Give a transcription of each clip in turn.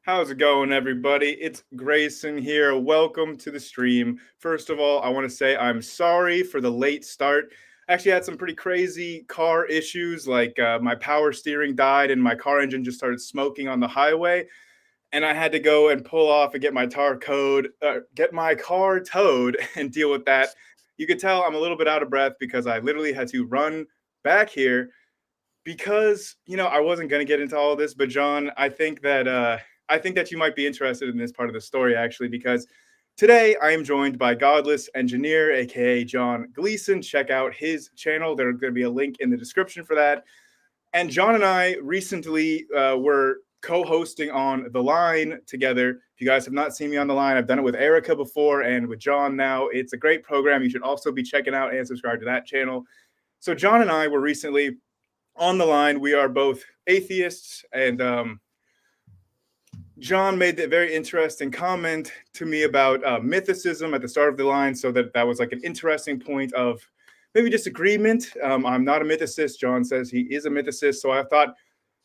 How's it going, everybody? It's Grayson here. Welcome to the stream. First of all, I want to say I'm sorry for the late start. I actually had some pretty crazy car issues, like my power steering died and my car engine just started smoking on the highway, and I had to go and pull off and get my car towed and deal with that. You could tell I'm a little bit out of breath because I literally had to run back here because I wasn't going to get into all this, but John, I think that you might be interested in this part of the story actually, because today I am joined by Godless engineer, aka John Gleason. Check out his channel. There's going to be a link in the description for that. And John and I recently were co-hosting on The Line together. If you guys have not seen me on The Line, I've done it with Erica before and with John now. It's a great program. You should also be checking out and subscribe to that channel. So John and I were recently on The Line. We are both atheists, and John made a very interesting comment to me about mythicism at the start of The Line, so that was like an interesting point of maybe disagreement. I'm not a mythicist. John says he is a mythicist, so I thought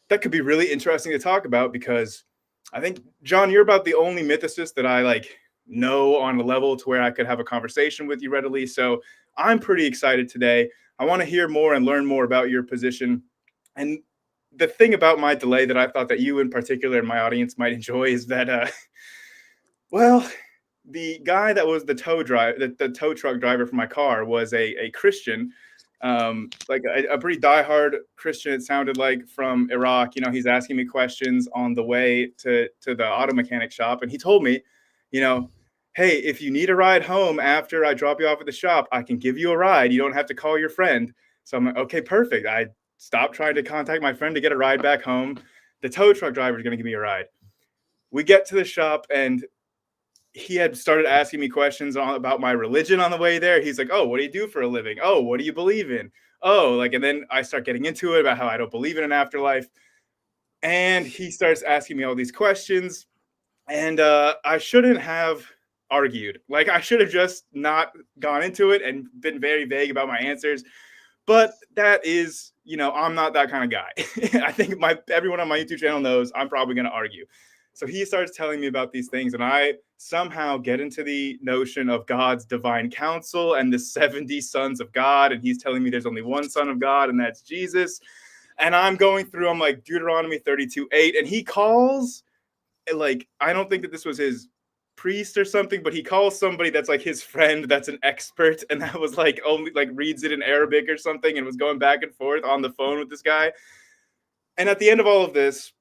that could be really interesting to talk about, because I think, John, you're about the only mythicist that I know on a level to where I could have a conversation with you readily. So I'm pretty excited today. I want to hear more and learn more about your position. And the thing about my delay that I thought that you in particular and my audience might enjoy is that, well, the guy that was the tow truck driver for my car was a Christian, like a pretty diehard Christian. It sounded like, from Iraq. He's asking me questions on the way to the auto mechanic shop, and he told me, you know, hey, if you need a ride home after I drop you off at the shop, I can give you a ride. You don't have to call your friend. So I'm like, okay, perfect. I stopped trying to contact my friend to get a ride back home. The tow truck driver is going to give me a ride. We get to the shop, and he had started asking me questions about my religion on the way there. He's like, oh, what do you do for a living? Oh, what do you believe in? Oh, and then I start getting into it about how I don't believe in an afterlife. And he starts asking me all these questions. And I shouldn't have argued. I should have just not gone into it and been very vague about my answers. But that is, I'm not that kind of guy. I think everyone on my YouTube channel knows I'm probably going to argue. So he starts telling me about these things, and I somehow get into the notion of God's divine counsel and the 70 sons of God. And he's telling me there's only one son of God, and that's Jesus. And I'm going through, I'm like, Deuteronomy 32:8. And he calls, I don't think that this was his priest or something, but he calls somebody that's like his friend that's an expert, and that was only reads it in Arabic or something, and was going back and forth on the phone with this guy. And at the end of all of this,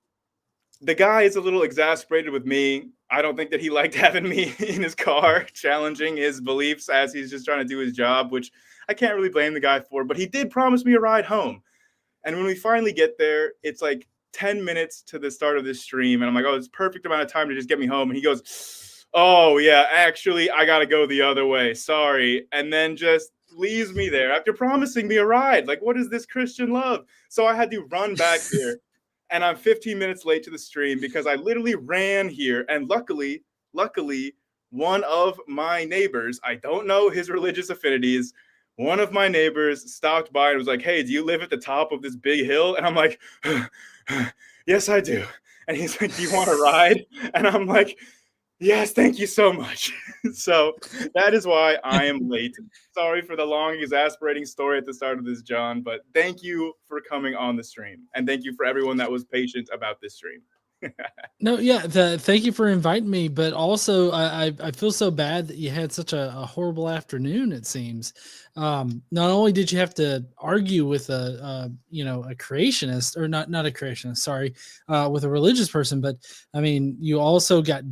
the guy is a little exasperated with me. I don't think that he liked having me in his car challenging his beliefs as he's just trying to do his job, which I can't really blame the guy for, but he did promise me a ride home. And when we finally get there, it's 10 minutes to the start of this stream, and I'm like, oh, it's perfect amount of time to just get me home. And he goes, oh yeah, actually I gotta go the other way, sorry. And then just leaves me there after promising me a ride. What is this Christian love? So I had to run back here, and I'm 15 minutes late to the stream because I literally ran here. And luckily, one of my neighbors, I don't know his religious affinities, one of my neighbors stopped by and was like, hey, do you live at the top of this big hill? And I'm like, yes, I do. And he's like, do you want a ride? And I'm like, yes, thank you so much. So that is why I am late. Sorry for the long, exasperating story at the start of this, John, but thank you for coming on the stream. And thank you for everyone that was patient about this stream. No, yeah, thank you for inviting me, but also I feel so bad that you had such a horrible afternoon. It seems. Not only did you have to argue with a creationist, or not a creationist, sorry, with a religious person, but I mean, you also got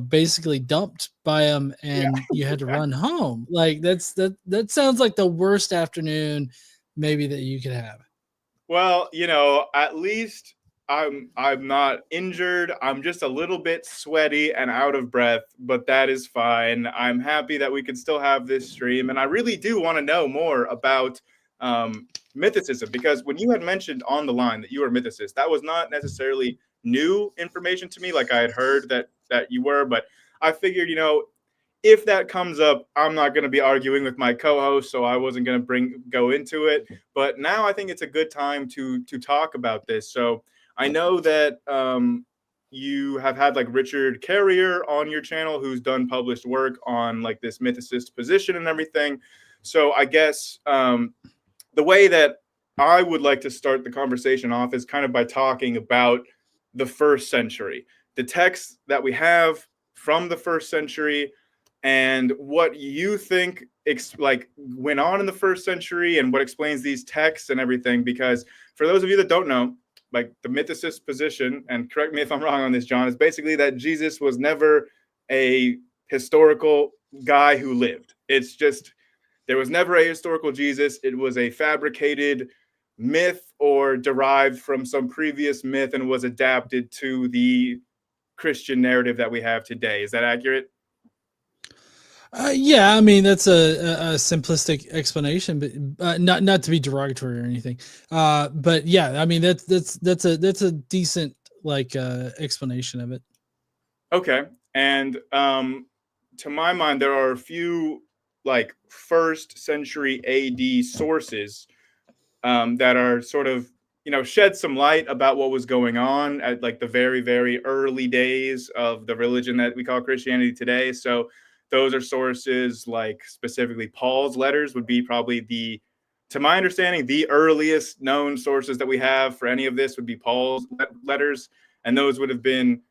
basically dumped by him, and you had to run home. That sounds like the worst afternoon maybe that you could have. Well, at least I'm not injured. I'm just a little bit sweaty and out of breath, but that is fine. I'm happy that we can still have this stream, and I really do want to know more about mythicism, because when you had mentioned on the line that you were a mythicist, that was not necessarily new information to me. I had heard that you were, but I figured, if that comes up, I'm not going to be arguing with my co-host, so I wasn't going to go into it. But now I think it's a good time to talk about this. So I know that you have had like Richard Carrier on your channel, who's done published work on like this mythicist position and everything. So I guess the way that I would like to start the conversation off is kind of by talking about the first century, the texts that we have from the first century, and what you think like went on in the first century and what explains these texts and everything. Because for those of you that don't know, like the mythicist position, and correct me if I'm wrong on this, John, is basically that Jesus was never a historical guy who lived. It's just, there was never a historical Jesus. It was a fabricated myth or derived from some previous myth and was adapted to the Christian narrative that we have today. Is that accurate? Yeah, I mean that's a simplistic explanation, but not to be derogatory or anything. But yeah, I mean that's a decent like explanation of it. Okay, and to my mind, there are a few like first century AD sources that are sort of, you know, shed some light about what was going on at like the very, very early days of the religion that we call Christianity today. So those are sources like specifically Paul's letters would be probably the, to my understanding, the earliest known sources that we have for any of this would be Paul's letters. And those would have been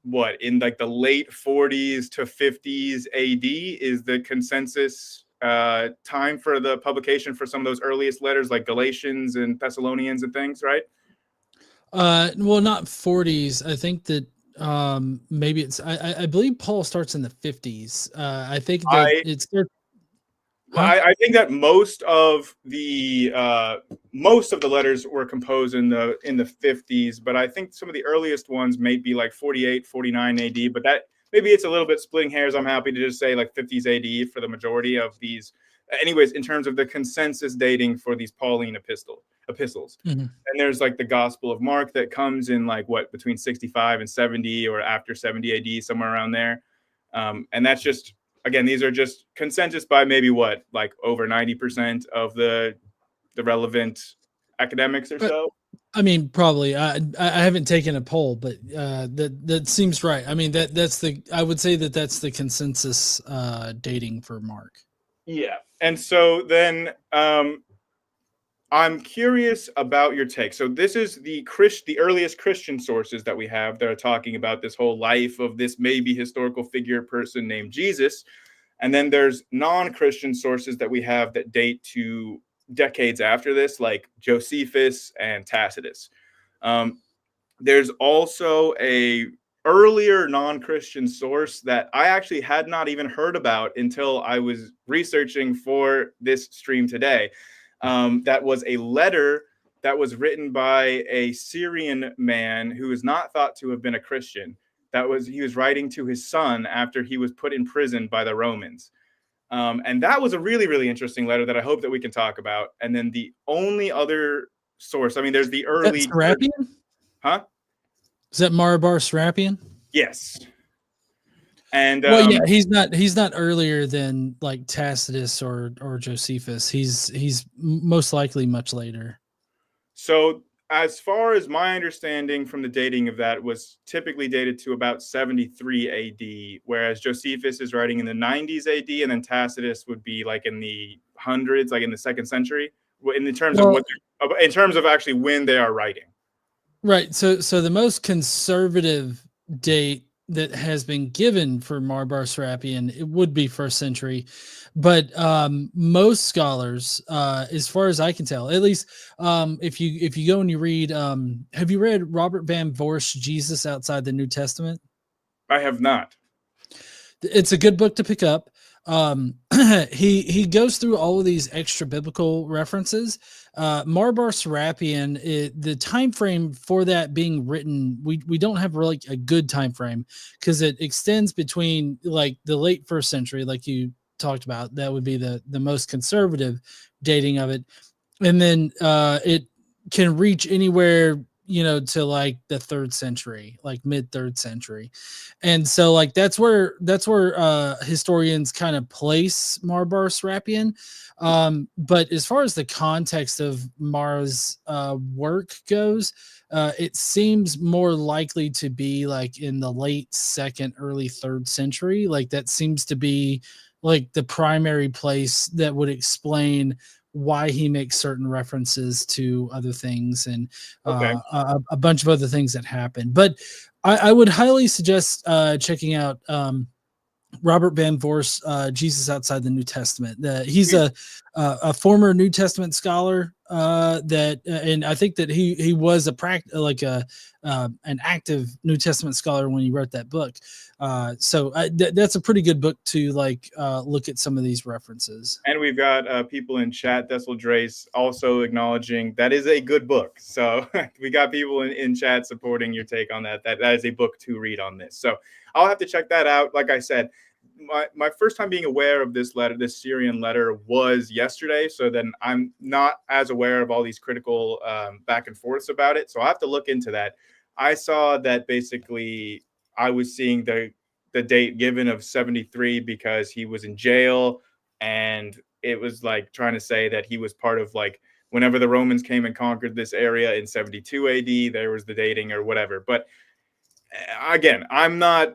what, in like the late 40s to 50s AD is the consensus time for the publication for some of those earliest letters like Galatians and Thessalonians and things, right? Well, not 40s. I think that maybe it's I believe Paul starts in the 50s. I think that it's I think that most of the letters were composed in the 50s, but I think some of the earliest ones may be like 48, 49 AD, but that maybe it's a little bit splitting hairs. I'm happy to just say like 50s AD for the majority of these. Anyways, in terms of the consensus dating for these Pauline epistles. Mm-hmm. And there's like the Gospel of Mark that comes in like what, between 65 and 70 or after 70 AD, somewhere around there. And that's just, again, these are just consensus by maybe what, like over 90% of the relevant academics or so. I mean, probably. I haven't taken a poll, but that seems right. I mean, I would say that's the consensus dating for Mark. Yeah, and so then I'm curious about your take. So this is the earliest Christian sources that we have that are talking about this whole life of this maybe historical figure person named Jesus. And then there's non-Christian sources that we have that date to decades after this, like Josephus and Tacitus. There's also a earlier non-Christian source that I actually had not even heard about until I was researching for this stream today. That was a letter that was written by a Syrian man who is not thought to have been a Christian. He was writing to his son after he was put in prison by the Romans. And that was a really, really interesting letter that I hope that we can talk about. And then the only other source, I mean, there's the early... Serapion? Huh? Is that Maribar Serapion? Yes. And well, yeah, he's not earlier than like Tacitus or Josephus. He's most likely much later. So as far as my understanding from the dating of that was typically dated to about 73 AD, whereas Josephus is writing in the 90s AD, and then Tacitus would be like in the hundreds, like in the 2nd century, in terms of actually when they are writing. Right. So the most conservative date that has been given for Maribar Serapion, it would be 1st century, but most scholars, as far as I can tell, at least if you go and you read, have you read Robert Van Voorst's Jesus Outside the New Testament? I have not. It's a good book to pick up. He goes through all of these extra biblical references. Maribar Serapion, the time frame for that being written, we don't have really a good time frame because it extends between like the late 1st century, like you talked about. That would be the most conservative dating of it, and then it can reach anywhere to like the 3rd century, like mid 3rd century. And so like that's where historians kind of place Marbar Serapion. But as far as the context of Mara's work goes, it seems more likely to be like in the late 2nd, early 3rd century. Like that seems to be like the primary place that would explain why he makes certain references to other things and Okay. a bunch of other things that happen. But I would highly suggest checking out Robert Van Voorst, Jesus Outside the New Testament. He's a former New Testament scholar and I think that he was an active New Testament scholar when he wrote that book. So that's a pretty good book to look at some of these references. And we've got people in chat, Dessel Drace, also acknowledging that is a good book. So we got people in chat supporting your take on that. That is a book to read on this. So I'll have to check that out. Like I said, my first time being aware of this letter, this Syrian letter, was yesterday. So then I'm not as aware of all these critical back and forths about it. So I'll have to look into that. I saw that basically I was seeing the date given of 73 because he was in jail, and it was like trying to say that he was part of like whenever the Romans came and conquered this area in 72 AD, there was the dating or whatever. But again, I'm not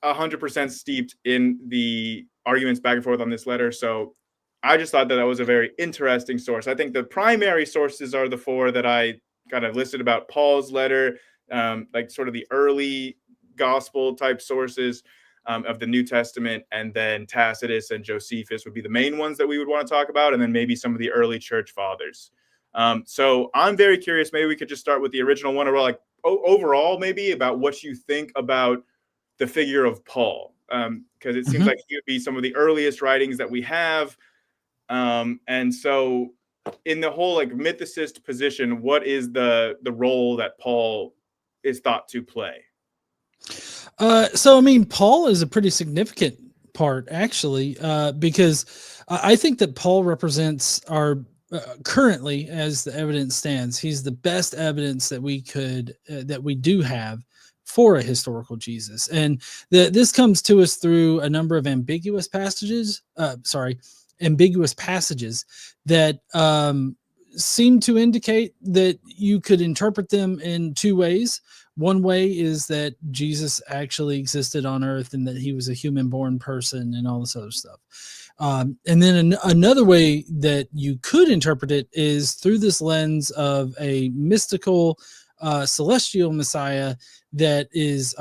100% steeped in the arguments back and forth on this letter. So I just thought that was a very interesting source. I think the primary sources are the 4 that I kind of listed about Paul's letter, like sort of the early gospel type sources of the New Testament, and then Tacitus and Josephus would be the main ones that we would want to talk about, and then maybe some of the early church fathers. So I'm very curious. Maybe we could just start with the original one, or like overall maybe about what you think about the figure of Paul, because it seems like he would be some of the earliest writings that we have. And so in the whole like mythicist position, what is the role that Paul is thought to play? So I mean, Paul is a pretty significant part actually, because I think that Paul represents our currently, as the evidence stands, he's the best evidence that we do have for a historical Jesus. And this comes to us through a number of ambiguous passages that seem to indicate that you could interpret them in 2 ways. One way is that Jesus actually existed on earth and that he was a human born person and all this other stuff. And then another way that you could interpret it is through this lens of a mystical celestial Messiah that is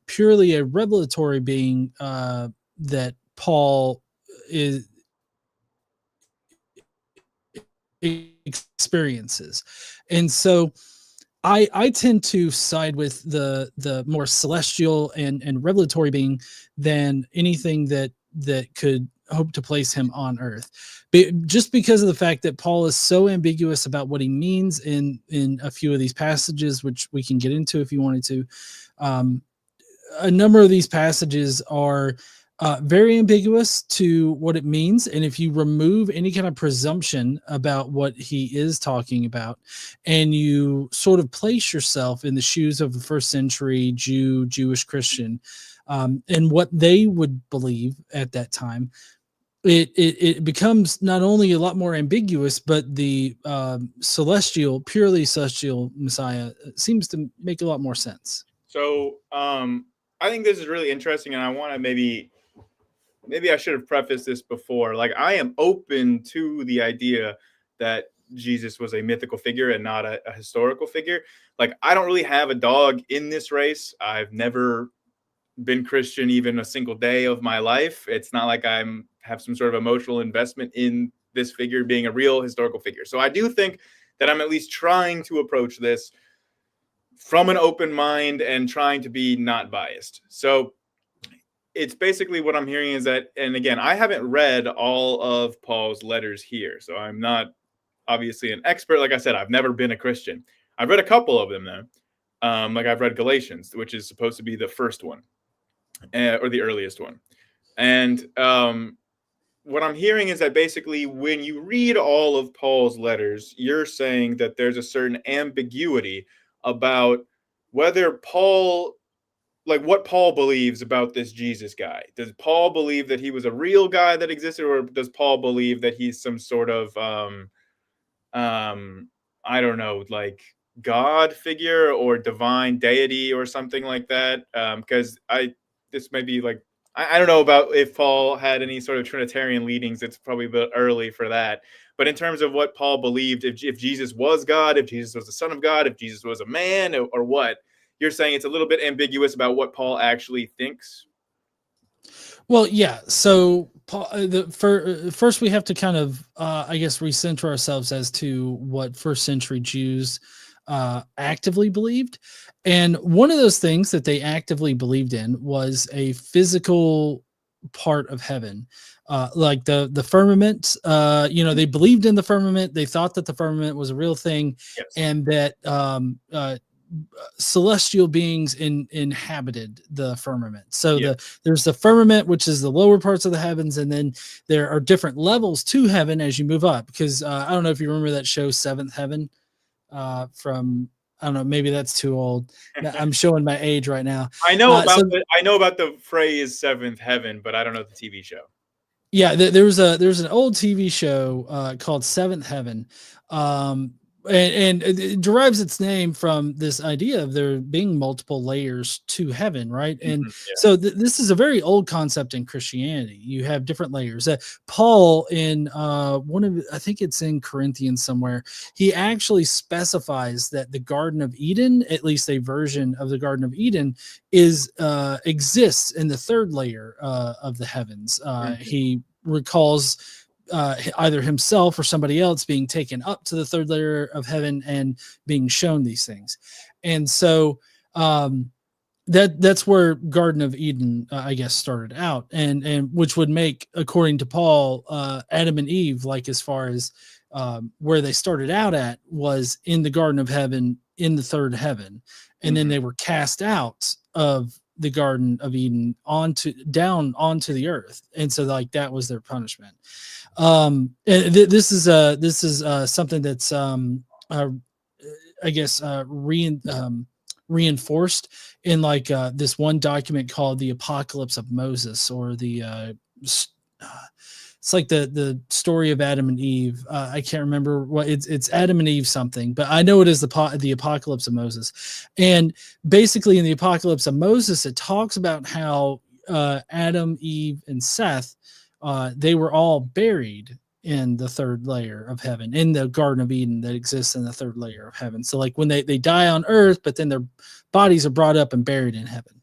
purely a revelatory being that Paul experiences. And so I tend to side with the more celestial and revelatory being than anything that could hope to place him on earth, just because of the fact that Paul is so ambiguous about what he means in a few of these passages, which we can get into if you wanted to. A number of these passages are very ambiguous to what it means. And if you remove any kind of presumption about what he is talking about, and you sort of place yourself in the shoes of the 1st century Jewish Christian, and what they would believe at that time, it becomes not only a lot more ambiguous, but the purely celestial Messiah seems to make a lot more sense. So I think this is really interesting, and I want to maybe I should have prefaced this before. Like, I am open to the idea that Jesus was a mythical figure and not a historical figure. Like, I don't really have a dog in this race. I've never been Christian even a single day of my life. It's not like have some sort of emotional investment in this figure being a real historical figure. So I do think that I'm at least trying to approach this from an open mind and trying to be not biased. So it's basically what I'm hearing is that, and again, I haven't read all of Paul's letters here, so I'm not obviously an expert. Like I said, I've never been a Christian. I've read a couple of them though. Like I've read Galatians, which is supposed to be the first one, or the earliest one. And what I'm hearing is that basically when you read all of Paul's letters, you're saying that there's a certain ambiguity about whether Paul, like what Paul believes about this Jesus guy. Does Paul believe that he was a real guy that existed, or does Paul believe that he's some sort of um I don't know, like God figure or divine deity or something like that? Because this may be like I don't know about if Paul had any sort of Trinitarian leanings. It's probably a bit early for that. But in terms of what Paul believed, if Jesus was God, if Jesus was the Son of God, if Jesus was a man, or what, you're saying it's a little bit ambiguous about what Paul actually thinks. Well, yeah. So first, we have to kind of, I guess, recenter ourselves as to what first century Jews actively believed. And one of those things that they actively believed in was a physical part of heaven, like the firmament. They believed in the firmament. They thought that the firmament was a real thing, Yes. and that celestial beings inhabited the firmament. So Yeah. there's the firmament, which is the lower parts of the heavens, and then there are different levels to heaven as you move up. Because I don't know if you remember that show Seventh Heaven from, I don't know, maybe that's too old. I'm showing my age right now. I know about the phrase seventh heaven, but I don't know the TV show. Yeah, there's an old TV show called Seventh Heaven, and it derives its name from this idea of there being multiple layers to heaven, right? And Yeah. so this is a very old concept in Christianity. You have different layers. Paul in I think it's in Corinthians somewhere, he actually specifies that the Garden of Eden, at least a version of the Garden of Eden, exists in the third layer of the heavens. He recalls either himself or somebody else being taken up to the third layer of heaven and being shown these things. And so that's where Garden of Eden, I guess, started out, and which would make, according to Paul, Adam and Eve, like as far as where they started out at was in the Garden of Heaven, in the third heaven, and then they were cast out of the Garden of Eden down onto the earth, and so like that was their punishment. This is something that's I guess reinforced in like this one document called the Apocalypse of Moses, or it's like the story of Adam and Eve. I can't remember what it's Adam and Eve something, but I know it is the Apocalypse of Moses. And basically in the Apocalypse of Moses, it talks about how Adam, Eve, and Seth, they were all buried in the third layer of heaven, in the Garden of Eden that exists in the third layer of heaven. So like when they die on earth, but then their bodies are brought up and buried in heaven.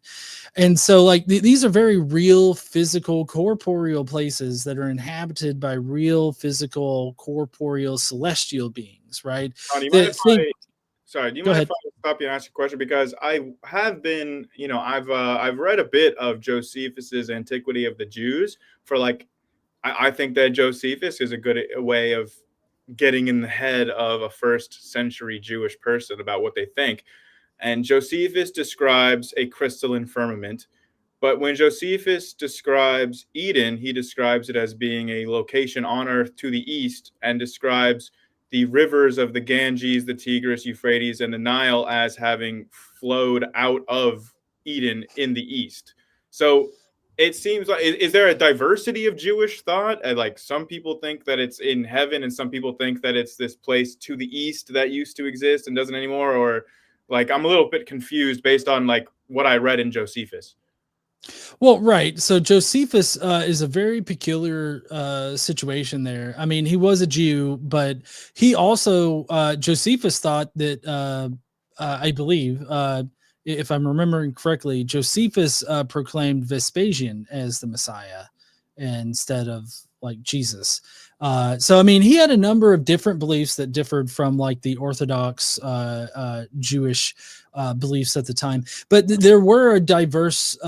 And so like these are very real, physical, corporeal places that are inhabited by real, physical, corporeal, celestial beings, right? Do you mind if I stop you and ask a question? Because I have been, I've read a bit of Josephus's Antiquity of the Jews for like, I think that Josephus is a good way of getting in the head of a first century Jewish person about what they think. And Josephus describes a crystalline firmament. But when Josephus describes Eden, he describes it as being a location on earth to the east, and describes the rivers of the Ganges, the Tigris, Euphrates, and the Nile as having flowed out of Eden in the east. So it seems like, is there a diversity of Jewish thought? And like some people think that it's in heaven, and some people think that it's this place to the east that used to exist and doesn't anymore. Or like, I'm a little bit confused based on like what I read in Josephus. Well, right. So Josephus is a very peculiar situation there. I mean, he was a Jew, but he also, Josephus thought that, I believe, if I'm remembering correctly, Josephus proclaimed Vespasian as the Messiah instead of like Jesus. So, I mean, he had a number of different beliefs that differed from like the Orthodox Jewish beliefs at the time, but there were a diverse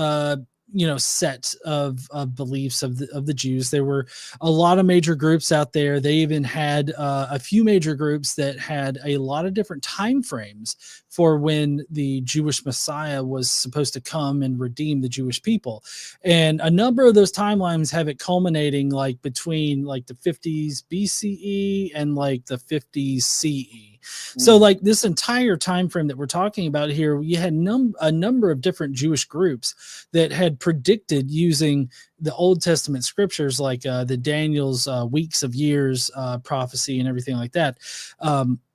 set of beliefs of the Jews. There were a lot of major groups out there. They even had a few major groups that had a lot of different time frames for when the Jewish Messiah was supposed to come and redeem the Jewish people. And a number of those timelines have it culminating like between like the 50s BCE and like the 50s CE. So like this entire time frame that we're talking about here, you had a number of different Jewish groups that had predicted using the Old Testament scriptures, like the Daniel's weeks of years prophecy and everything like that.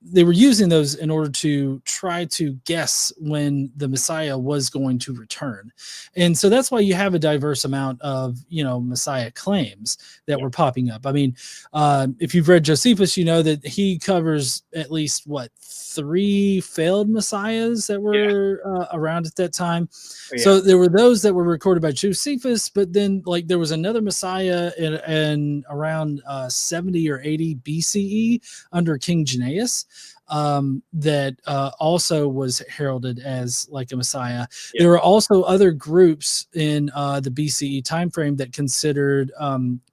They were using those in order to try to guess when the Messiah was going to return. And so that's why you have a diverse amount of, Messiah claims that were popping up. I mean, if you've read Josephus, you know that he covers at least 3 failed messiahs that were around at that time. So there were those that were recorded by Josephus, but then like there was another messiah in around 70 or 80 BCE under King Janaeus that also was heralded as like a messiah. There were also other groups in the BCE time frame that considered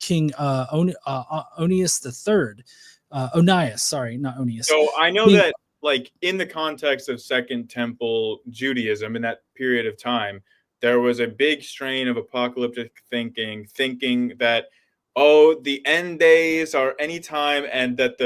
King Onias III. Onias, sorry, not Onias. So I know that like in the context of Second Temple Judaism in that period of time, there was a big strain of apocalyptic thinking that, the end days are anytime, and that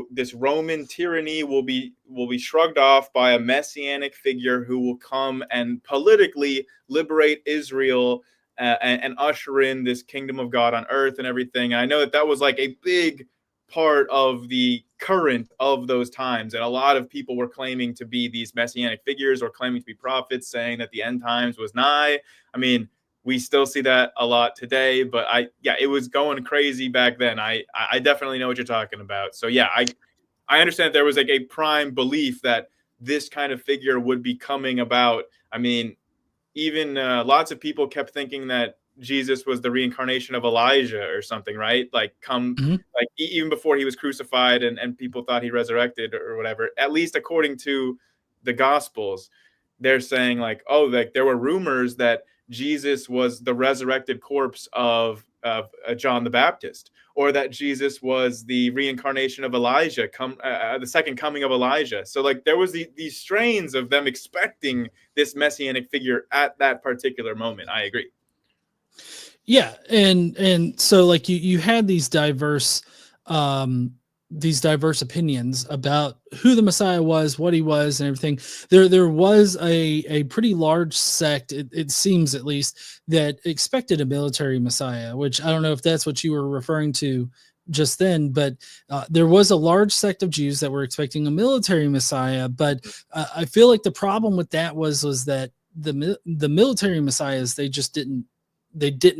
this Roman tyranny will be shrugged off by a messianic figure who will come and politically liberate Israel and usher in this kingdom of God on earth and everything. And I know that was like a big part of the current of those times, and a lot of people were claiming to be these messianic figures or claiming to be prophets, saying that the end times was nigh. I mean, we still see that a lot today, but it was going crazy back then. I definitely know what you're talking about. So I understand that there was like a prime belief that this kind of figure would be coming about. I mean, even lots of people kept thinking that Jesus was the reincarnation of Elijah or something, right? Like like even before he was crucified, and people thought he resurrected or whatever. At least according to the Gospels, they're saying like, like there were rumors that Jesus was the resurrected corpse of John the Baptist, or that Jesus was the reincarnation of Elijah, the second coming of Elijah. So like there was these strains of them expecting this messianic figure at that particular moment. I agree. Yeah, and so like you had these diverse opinions about who the Messiah was, what he was, and everything. There was a pretty large sect, it seems at least, that expected a military Messiah, which I don't know if that's what you were referring to just then, but there was a large sect of Jews that were expecting a military Messiah. But I feel like the problem with that was that the military Messiahs, they just didn't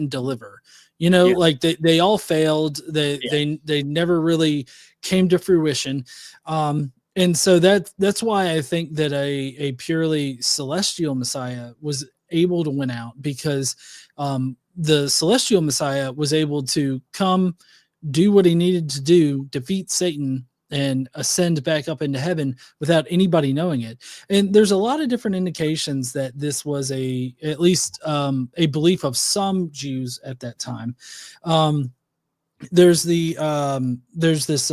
deliver, like they all failed. They never really came to fruition. And so that's why I think that a purely celestial Messiah was able to win out, because the celestial Messiah was able to come, do what he needed to do, defeat Satan, and ascend back up into heaven without anybody knowing it. And there's a lot of different indications that this was at least a belief of some Jews at that time. There's this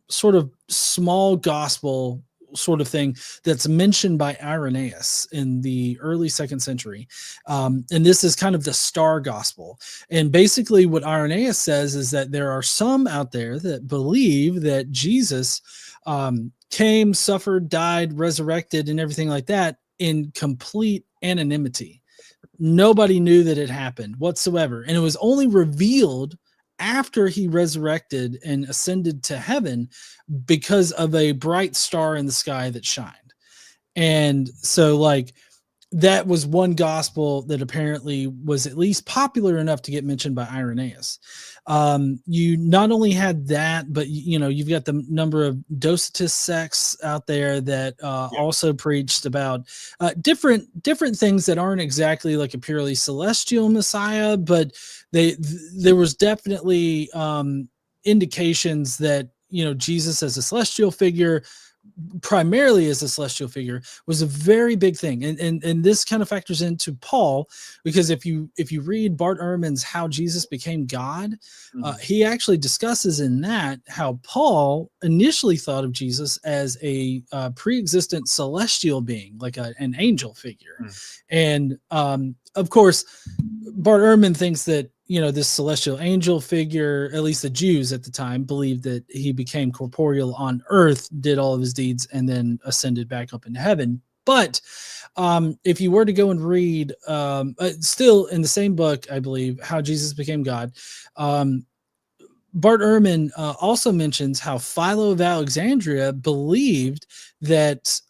sort of small gospel sort of thing that's mentioned by Irenaeus in the early 2nd century. And this is kind of the star gospel. And basically what Irenaeus says is that there are some out there that believe that Jesus came, suffered, died, resurrected, and everything like that in complete anonymity. Nobody knew that it happened whatsoever. And it was only revealed after he resurrected and ascended to heaven because of a bright star in the sky that shined. And so like that was one gospel that apparently was at least popular enough to get mentioned by Irenaeus. You not only had that, but you've got the number of Docetist sects out there that also preached about different things that aren't exactly like a purely celestial Messiah, but there was definitely indications that Jesus as a celestial figure, primarily as a celestial figure, was a very big thing. And this kind of factors into Paul, because if you read Bart Ehrman's How Jesus Became God, he actually discusses in that how Paul initially thought of Jesus as a pre-existent celestial being, like an angel figure. And of course, Bart Ehrman thinks that this celestial angel figure, at least the Jews at the time believed that he became corporeal on earth, did all of his deeds, and then ascended back up into heaven. But if you were to go and read, still in the same book, I believe, How Jesus Became God, Bart Ehrman also mentions how Philo of Alexandria believed that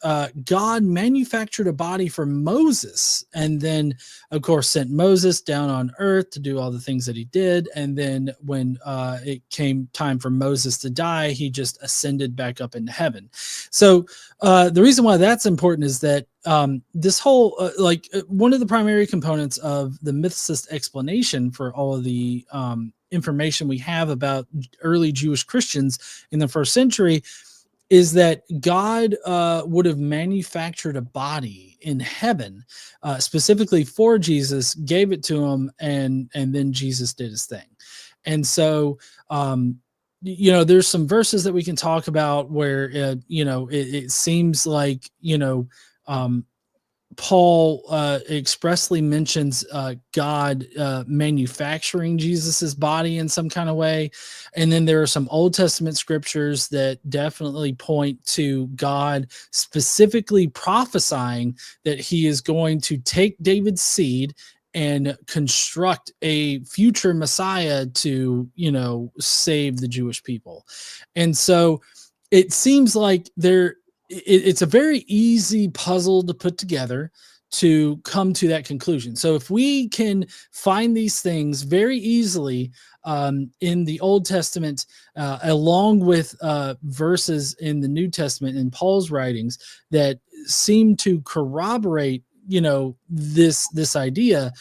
God manufactured a body for Moses, and then, of course, sent Moses down on earth to do all the things that he did. And then when it came time for Moses to die, he just ascended back up into heaven. So the reason why that's important is that this whole, one of the primary components of the mythicist explanation for all of the information we have about early Jewish Christians in the first century is that God would have manufactured a body in heaven specifically for Jesus, gave it to him, and then Jesus did his thing. And so there's some verses that we can talk about where it seems like Paul expressly mentions God manufacturing Jesus's body in some kind of way. And then there are some Old Testament scriptures that definitely point to God specifically prophesying that he is going to take David's seed and construct a future Messiah to, save the Jewish people. And so it seems like it's a very easy puzzle to put together to come to that conclusion. So if we can find these things very easily in the Old Testament, along with verses in the New Testament in Paul's writings that seem to corroborate, this idea,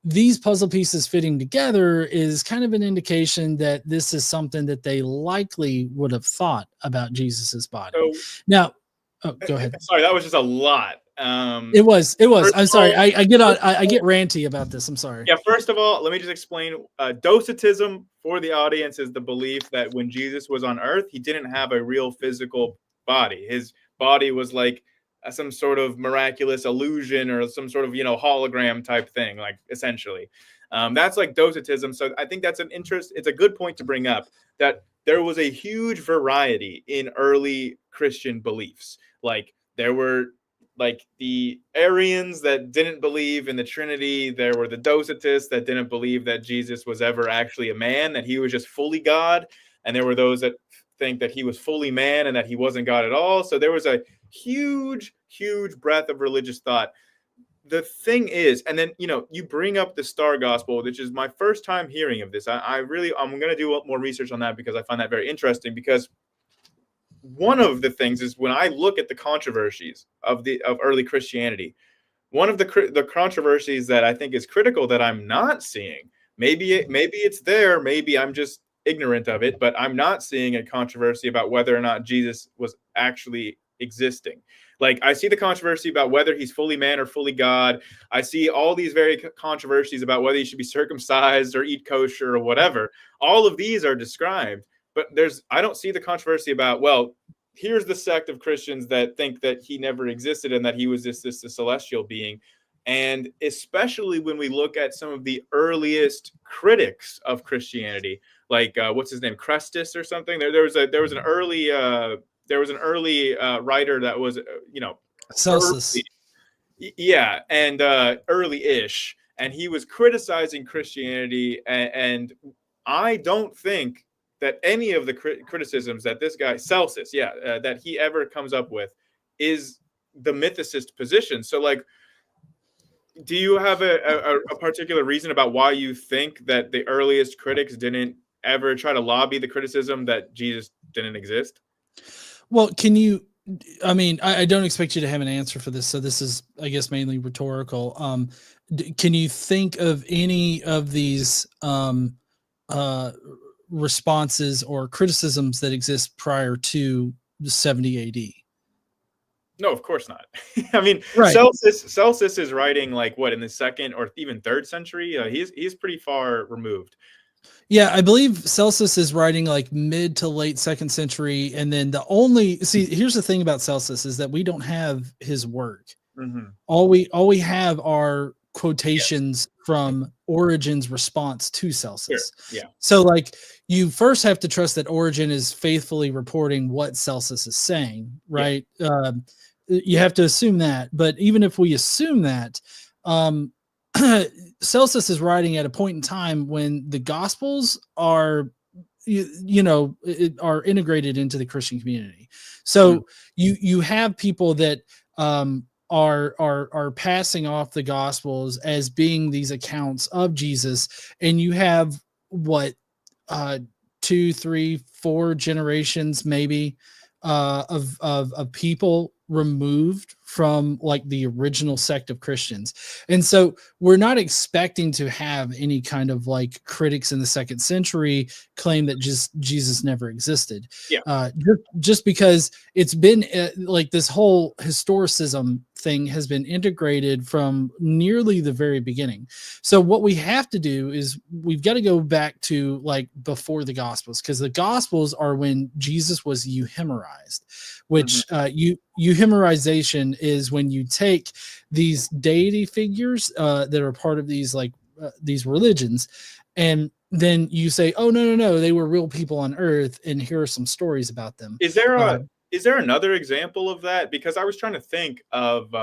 these puzzle pieces fitting together is kind of an indication that this is something that they likely would have thought about Jesus's body. So, now, go ahead. Sorry, that was just a lot. It was. I'm sorry. I get ranty about this. I'm sorry. Yeah. First of all, let me just explain. Docetism for the audience is the belief that when Jesus was on earth, he didn't have a real physical body. His body was like some sort of miraculous illusion or some sort of, hologram type thing, like essentially. That's like Docetism. So I think that's it's a good point to bring up, that there was a huge variety in early Christian beliefs. Like there were like the Arians that didn't believe in the Trinity. There were the Docetists that didn't believe that Jesus was ever actually a man, that he was just fully God. And there were those that think that he was fully man and that he wasn't God at all. So there was a huge breadth of religious thought. The thing is, and then, you bring up the Star Gospel, which is my first time hearing of this. I'm going to do more research on that because I find that very interesting, because one of the things is when I look at the controversies of early Christianity, one of the controversies that I think is critical that I'm not seeing, maybe it's there, maybe I'm just ignorant of it, but I'm not seeing a controversy about whether or not Jesus was actually existing. Like I see the controversy about whether he's fully man or fully God. I see all these very controversies about whether he should be circumcised or eat kosher or whatever. All of these are described, but I don't see the controversy about, well, here's the sect of Christians that think that he never existed and that he was this celestial being. And especially when we look at some of the earliest critics of Christianity, like what's his name, Crestus or something. There was an early writer that was Celsus. And early-ish, and he was criticizing Christianity, and I don't think that any of the criticisms that this guy Celsus, that he ever comes up with is the mythicist position. So like, do you have a particular reason about why you think that the earliest critics didn't ever try to lobby the criticism that Jesus didn't exist? Well, I don't expect you to have an answer for this, so this is, I guess, mainly rhetorical. Can you think of any of these responses or criticisms that exist prior to 70 AD? No, of course not. I mean, right. Celsus is writing like what, in the 2nd or even 3rd century? He's pretty far removed. Yeah, I believe Celsus is writing like mid to late 2nd century. And then here's the thing about Celsus is that we don't have his work. Mm-hmm. All we have are quotations from Origen's response to Sure. Celsus. Yeah. So like you first have to trust that Origen is faithfully reporting what Celsus is saying, right? You have to assume that. But even if we assume that, Celsus is writing at a point in time when the Gospels are, are integrated into the Christian community. So you have people that are passing off the Gospels as being these accounts of Jesus, and you have what 2, 3, 4 generations maybe of people removed from like the original sect of Christians. And so we're not expecting to have any kind of like critics in the 2nd century claim that just Jesus never existed. Yeah. Just because it's been like this whole historicism thing has been integrated from nearly the very beginning. So what we have to do is we've got to go back to like before the Gospels, because the Gospels are when Jesus was euhemerized, which euhemerization is when you take these deity figures that are part of these like these religions, and then you say, oh no, they were real people on earth, and here are some stories about them. Is there another example of that? Because I was trying to think of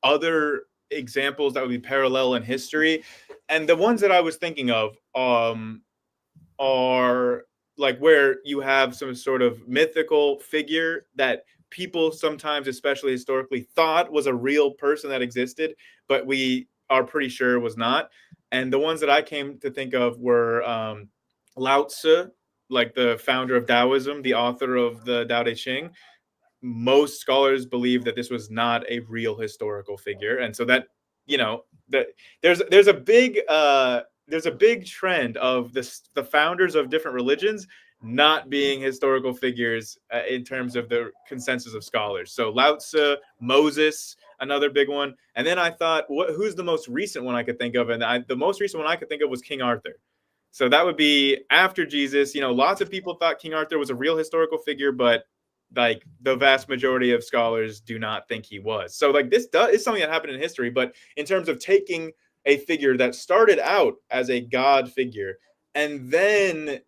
other examples that would be parallel in history, and the ones that I was thinking of are like where you have some sort of mythical figure that people sometimes, especially historically, thought was a real person that existed, but we are pretty sure was not. And the ones that I came to think of were Lao Tzu, like the founder of Taoism, the author of the Tao Te Ching. Most scholars believe that this was not a real historical figure, and so that that there's a big trend of the founders of different religions not being historical figures in terms of the consensus of scholars. So Lao Tzu, Moses, another big one. And then I thought, who's the most recent one I could think of? And the most recent one I could think of was King Arthur. So that would be after Jesus. Lots of people thought King Arthur was a real historical figure, but like the vast majority of scholars do not think he was. So like this is something that happened in history, but in terms of taking a figure that started out as a god figure and then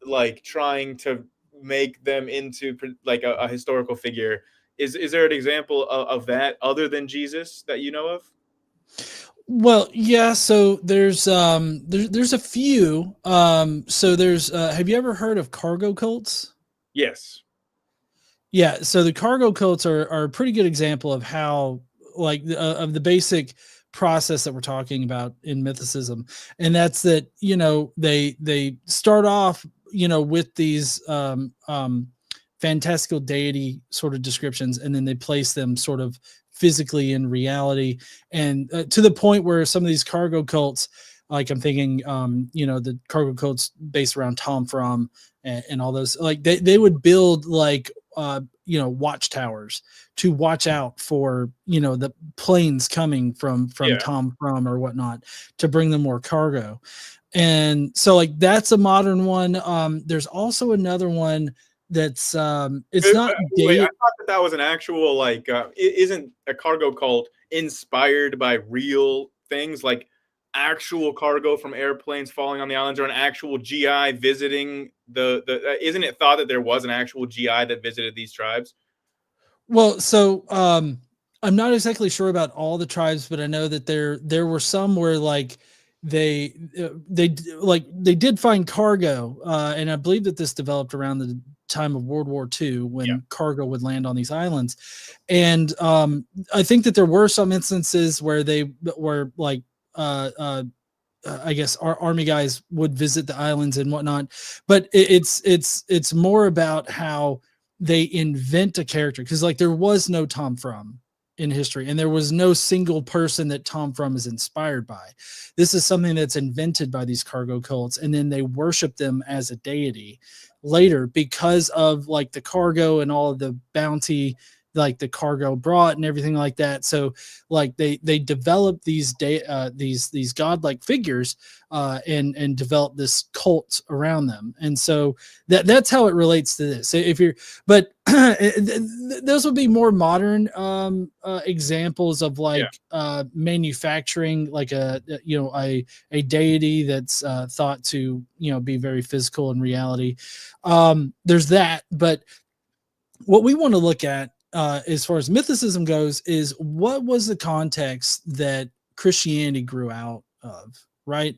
like trying to make them into like a historical figure, is there an example of that other than Jesus that you know of? Well, yeah. So there's a few. So there's have you ever heard of cargo cults? Yes. Yeah. So the cargo cults are a pretty good example of how like of the basic process that we're talking about in mythicism, and that's that they start off with these fantastical deity sort of descriptions, and then they place them sort of physically in reality, and to the point where some of these cargo cults, like I'm thinking the cargo cults based around Tom Frum and all those, like they would build like watchtowers to watch out for the planes coming from Tom Frum or whatnot, to bring them more cargo. And so like that's a modern one. There's also another one that's it's not wait, I thought that was an actual like isn't a cargo cult inspired by real things, like actual cargo from airplanes falling on the islands, or an actual GI visiting the isn't it thought that there was an actual GI that visited these tribes? Well, so I'm not exactly sure about all the tribes, but I know that there were some where like they did find cargo, and I believe that this developed around the time of World War II when cargo would land on these islands. And I think that there were some instances where they were like I guess our army guys would visit the islands and whatnot, but it's more about how they invent a character, because like there was no Tom Frum in history, and there was no single person that Tom Frum is inspired by. This is something that's invented by these cargo cults, and then they worship them as a deity later because of like the cargo and all of the bounty like the cargo brought and everything like that. So like they developed these these godlike figures and develop this cult around them. And so that's how it relates to this. If you're, but those would be more modern examples of like manufacturing like a deity that's thought to be very physical in reality. There's that, but what we want to look at as far as mythicism goes is what was the context that Christianity grew out of, right?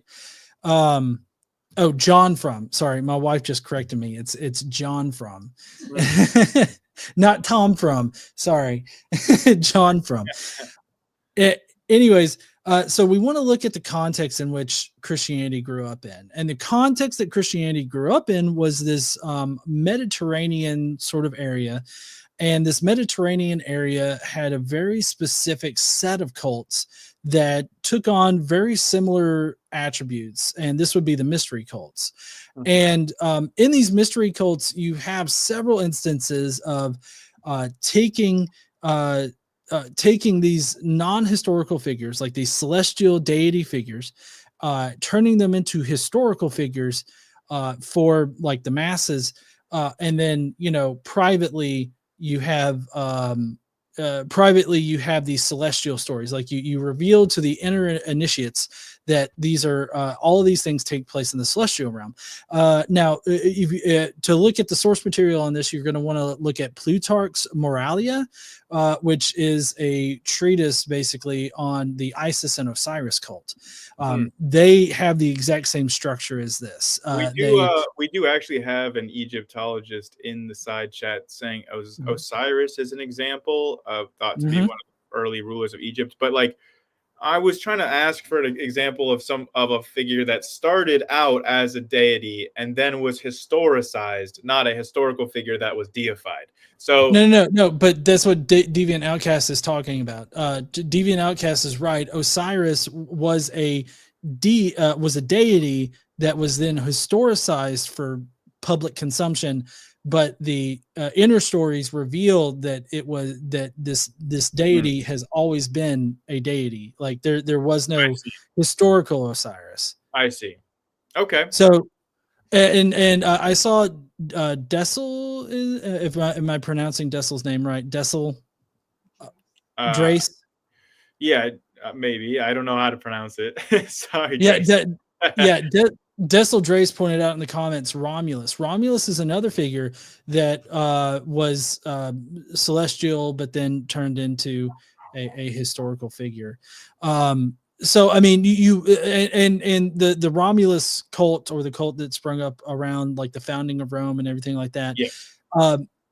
John from. Sorry, my wife just corrected me. It's John from, not Tom from. Sorry, John from. Anyways, so we want to look at the context in which Christianity grew up in. And the context that Christianity grew up in was this Mediterranean sort of area. And this Mediterranean area had a very specific set of cults that took on very similar attributes. And this would be the mystery cults. And in these mystery cults, you have several instances of taking these non-historical figures, like these celestial deity figures, turning them into historical figures for like the masses, and then privately you have these celestial stories. Like you reveal to the inner initiates that these are all of these things take place in the celestial realm. Now, to look at the source material on this, you're going to want to look at Plutarch's Moralia, which is a treatise basically on the Isis and Osiris cult. They have the exact same structure as this. We do actually have an Egyptologist in the side chat saying Osiris is an example of thought to be one of the early rulers of Egypt, but like I was trying to ask for an example of a figure that started out as a deity and then was historicized, not a historical figure that was deified. So no, but that's what Deviant Outcast is talking about. Deviant Outcast is right. Osiris was a deity that was then historicized for public consumption, but the inner stories revealed that this deity has always been a deity. Like there was no historical Osiris. I see. Okay. So and I saw Dessel. Am I pronouncing Dessel's name right? Dessel Drace. Yeah, maybe. I don't know how to pronounce it. Sorry. Yeah, Dessel Drace pointed out in the comments Romulus. Romulus is another figure that was celestial, but then turned into a historical figure. So I mean, and the Romulus cult, or the cult that sprung up around like the founding of Rome and everything like that. Yeah.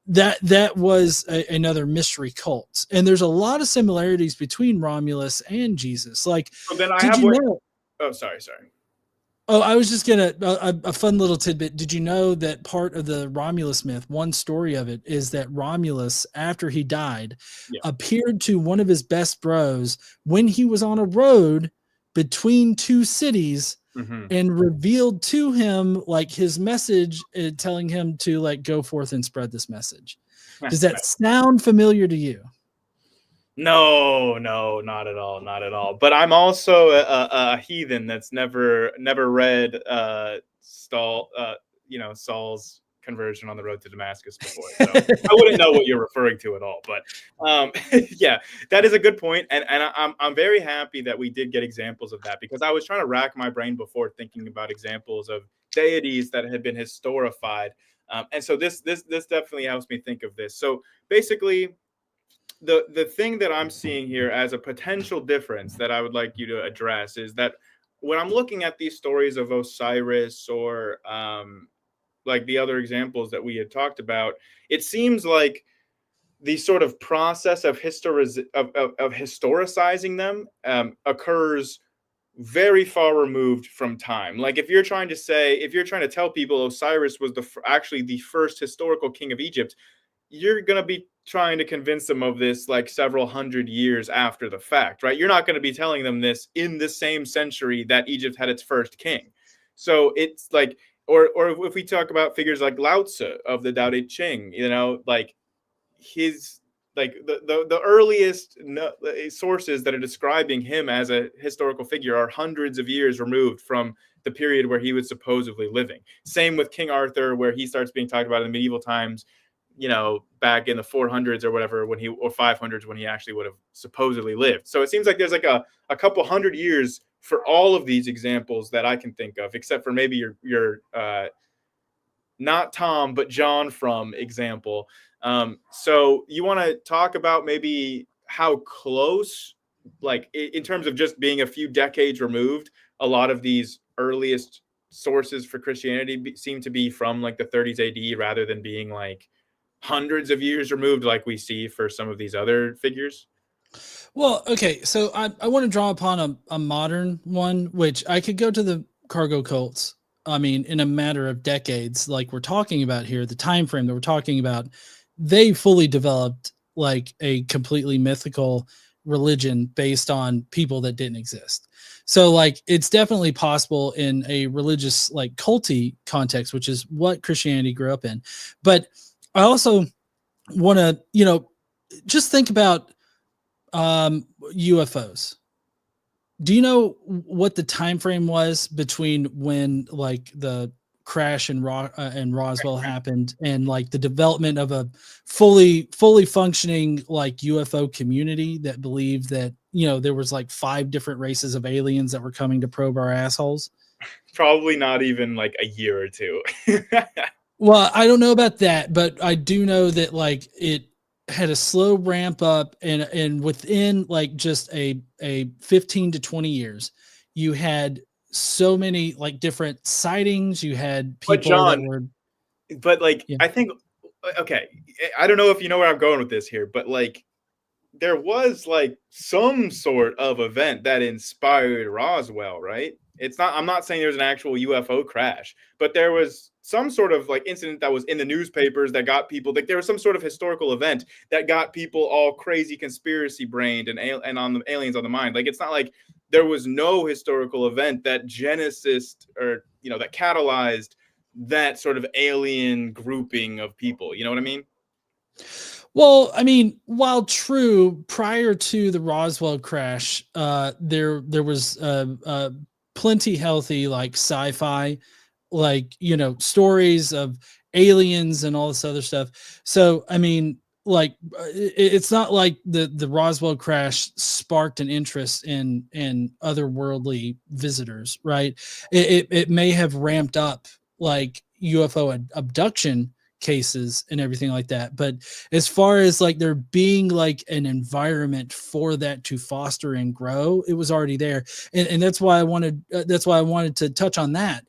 That was another mystery cult, and there's a lot of similarities between Romulus and Jesus. Like, Oh, sorry. Oh, I was just gonna a fun little tidbit. Did you know that part of the Romulus myth, one story of it, is that Romulus, after he died, appeared to one of his best bros when he was on a road between two cities and revealed to him like his message, telling him to like go forth and spread this message. Does that sound familiar to you? No, not at all. But I'm also a heathen that's never read Saul's conversion on the road to Damascus before. So I wouldn't know what you're referring to at all. But yeah, that is a good point, and I'm very happy that we did get examples of that, because I was trying to rack my brain before thinking about examples of deities that had been historified, and so this definitely helps me think of this. So basically, the thing that I'm seeing here as a potential difference that I would like you to address is that when I'm looking at these stories of Osiris or like the other examples that we had talked about, it seems like the sort of process of historicizing them occurs very far removed from time. Like if you're trying to tell people Osiris was actually the first historical king of Egypt, you're going to be trying to convince them of this like several hundred years after the fact, right? You're not going to be telling them this in the same century that Egypt had its first king. So it's like, or if we talk about figures like Lao Tzu of the Tao Te Ching, like his like the earliest sources that are describing him as a historical figure are hundreds of years removed from the period where he was supposedly living. Same with King Arthur, where he starts being talked about in medieval times, back in the 400s or whatever, or 500s, when he actually would have supposedly lived. So it seems like there's like a couple hundred years for all of these examples that I can think of, except for maybe your not Tom, but John from example. So you want to talk about maybe how close, like in terms of just being a few decades removed, a lot of these earliest sources for Christianity seem to be from like the 30s AD rather than being like hundreds of years removed like we see for some of these other figures? Well, okay, so I want to draw upon a modern one, which I could go to the cargo cults. I mean, in a matter of decades, like we're talking about here, the time frame that we're talking about, they fully developed like a completely mythical religion based on people that didn't exist. So like it's definitely possible in a religious like culty context, which is what Christianity grew up in. But I also want to, just think about UFOs. Do you know what the time frame was between when like the crash in Roswell happened and like the development of a fully functioning like UFO community that believed that there was like 5 different races of aliens that were coming to probe our assholes? Probably not even like a year or two. Well, I don't know about that, but I do know that like it had a slow ramp up, and within like just a 15 to 20 years, you had so many like different sightings. You had But people that John, were but like yeah. I think, okay, I don't know if you know where I'm going with this here, but like there was like some sort of event that inspired Roswell, right? I'm not saying there's an actual UFO crash, but there was some sort of like incident that was in the newspapers that got people, like there was some sort of historical event that got people all crazy conspiracy brained and on the aliens on the mind. Like it's not like there was no historical event that genesis or that catalyzed that sort of alien grouping of people. You know what I mean? Well, I mean, while true, prior to the Roswell crash, there was plenty healthy like sci-fi, like stories of aliens and all this other stuff. So I mean, like it's not like the Roswell crash sparked an interest in otherworldly visitors, right? It may have ramped up like UFO abduction cases and everything like that, but as far as like there being like an environment for that to foster and grow, it was already there. And that's why I wanted to touch on that,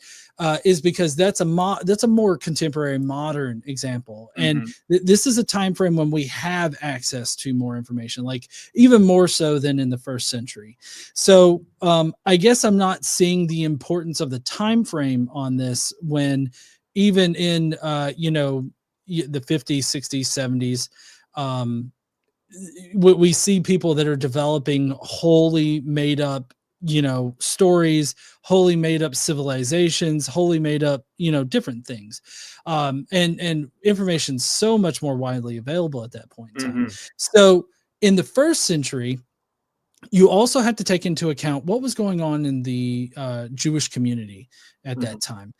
is because that's a more contemporary modern example. And Mm-hmm. this is a time frame when we have access to more information, like even more so than in the first century. So I guess I'm not seeing the importance of the time frame on this when even in the 50s, 60s, 70s, we see people that are developing wholly made up stories, wholly made up civilizations, wholly made up different things, and information's so much more widely available at that point in time. Mm-hmm. So in the first century, you also have to take into account what was going on in the Jewish community at Mm-hmm. that time.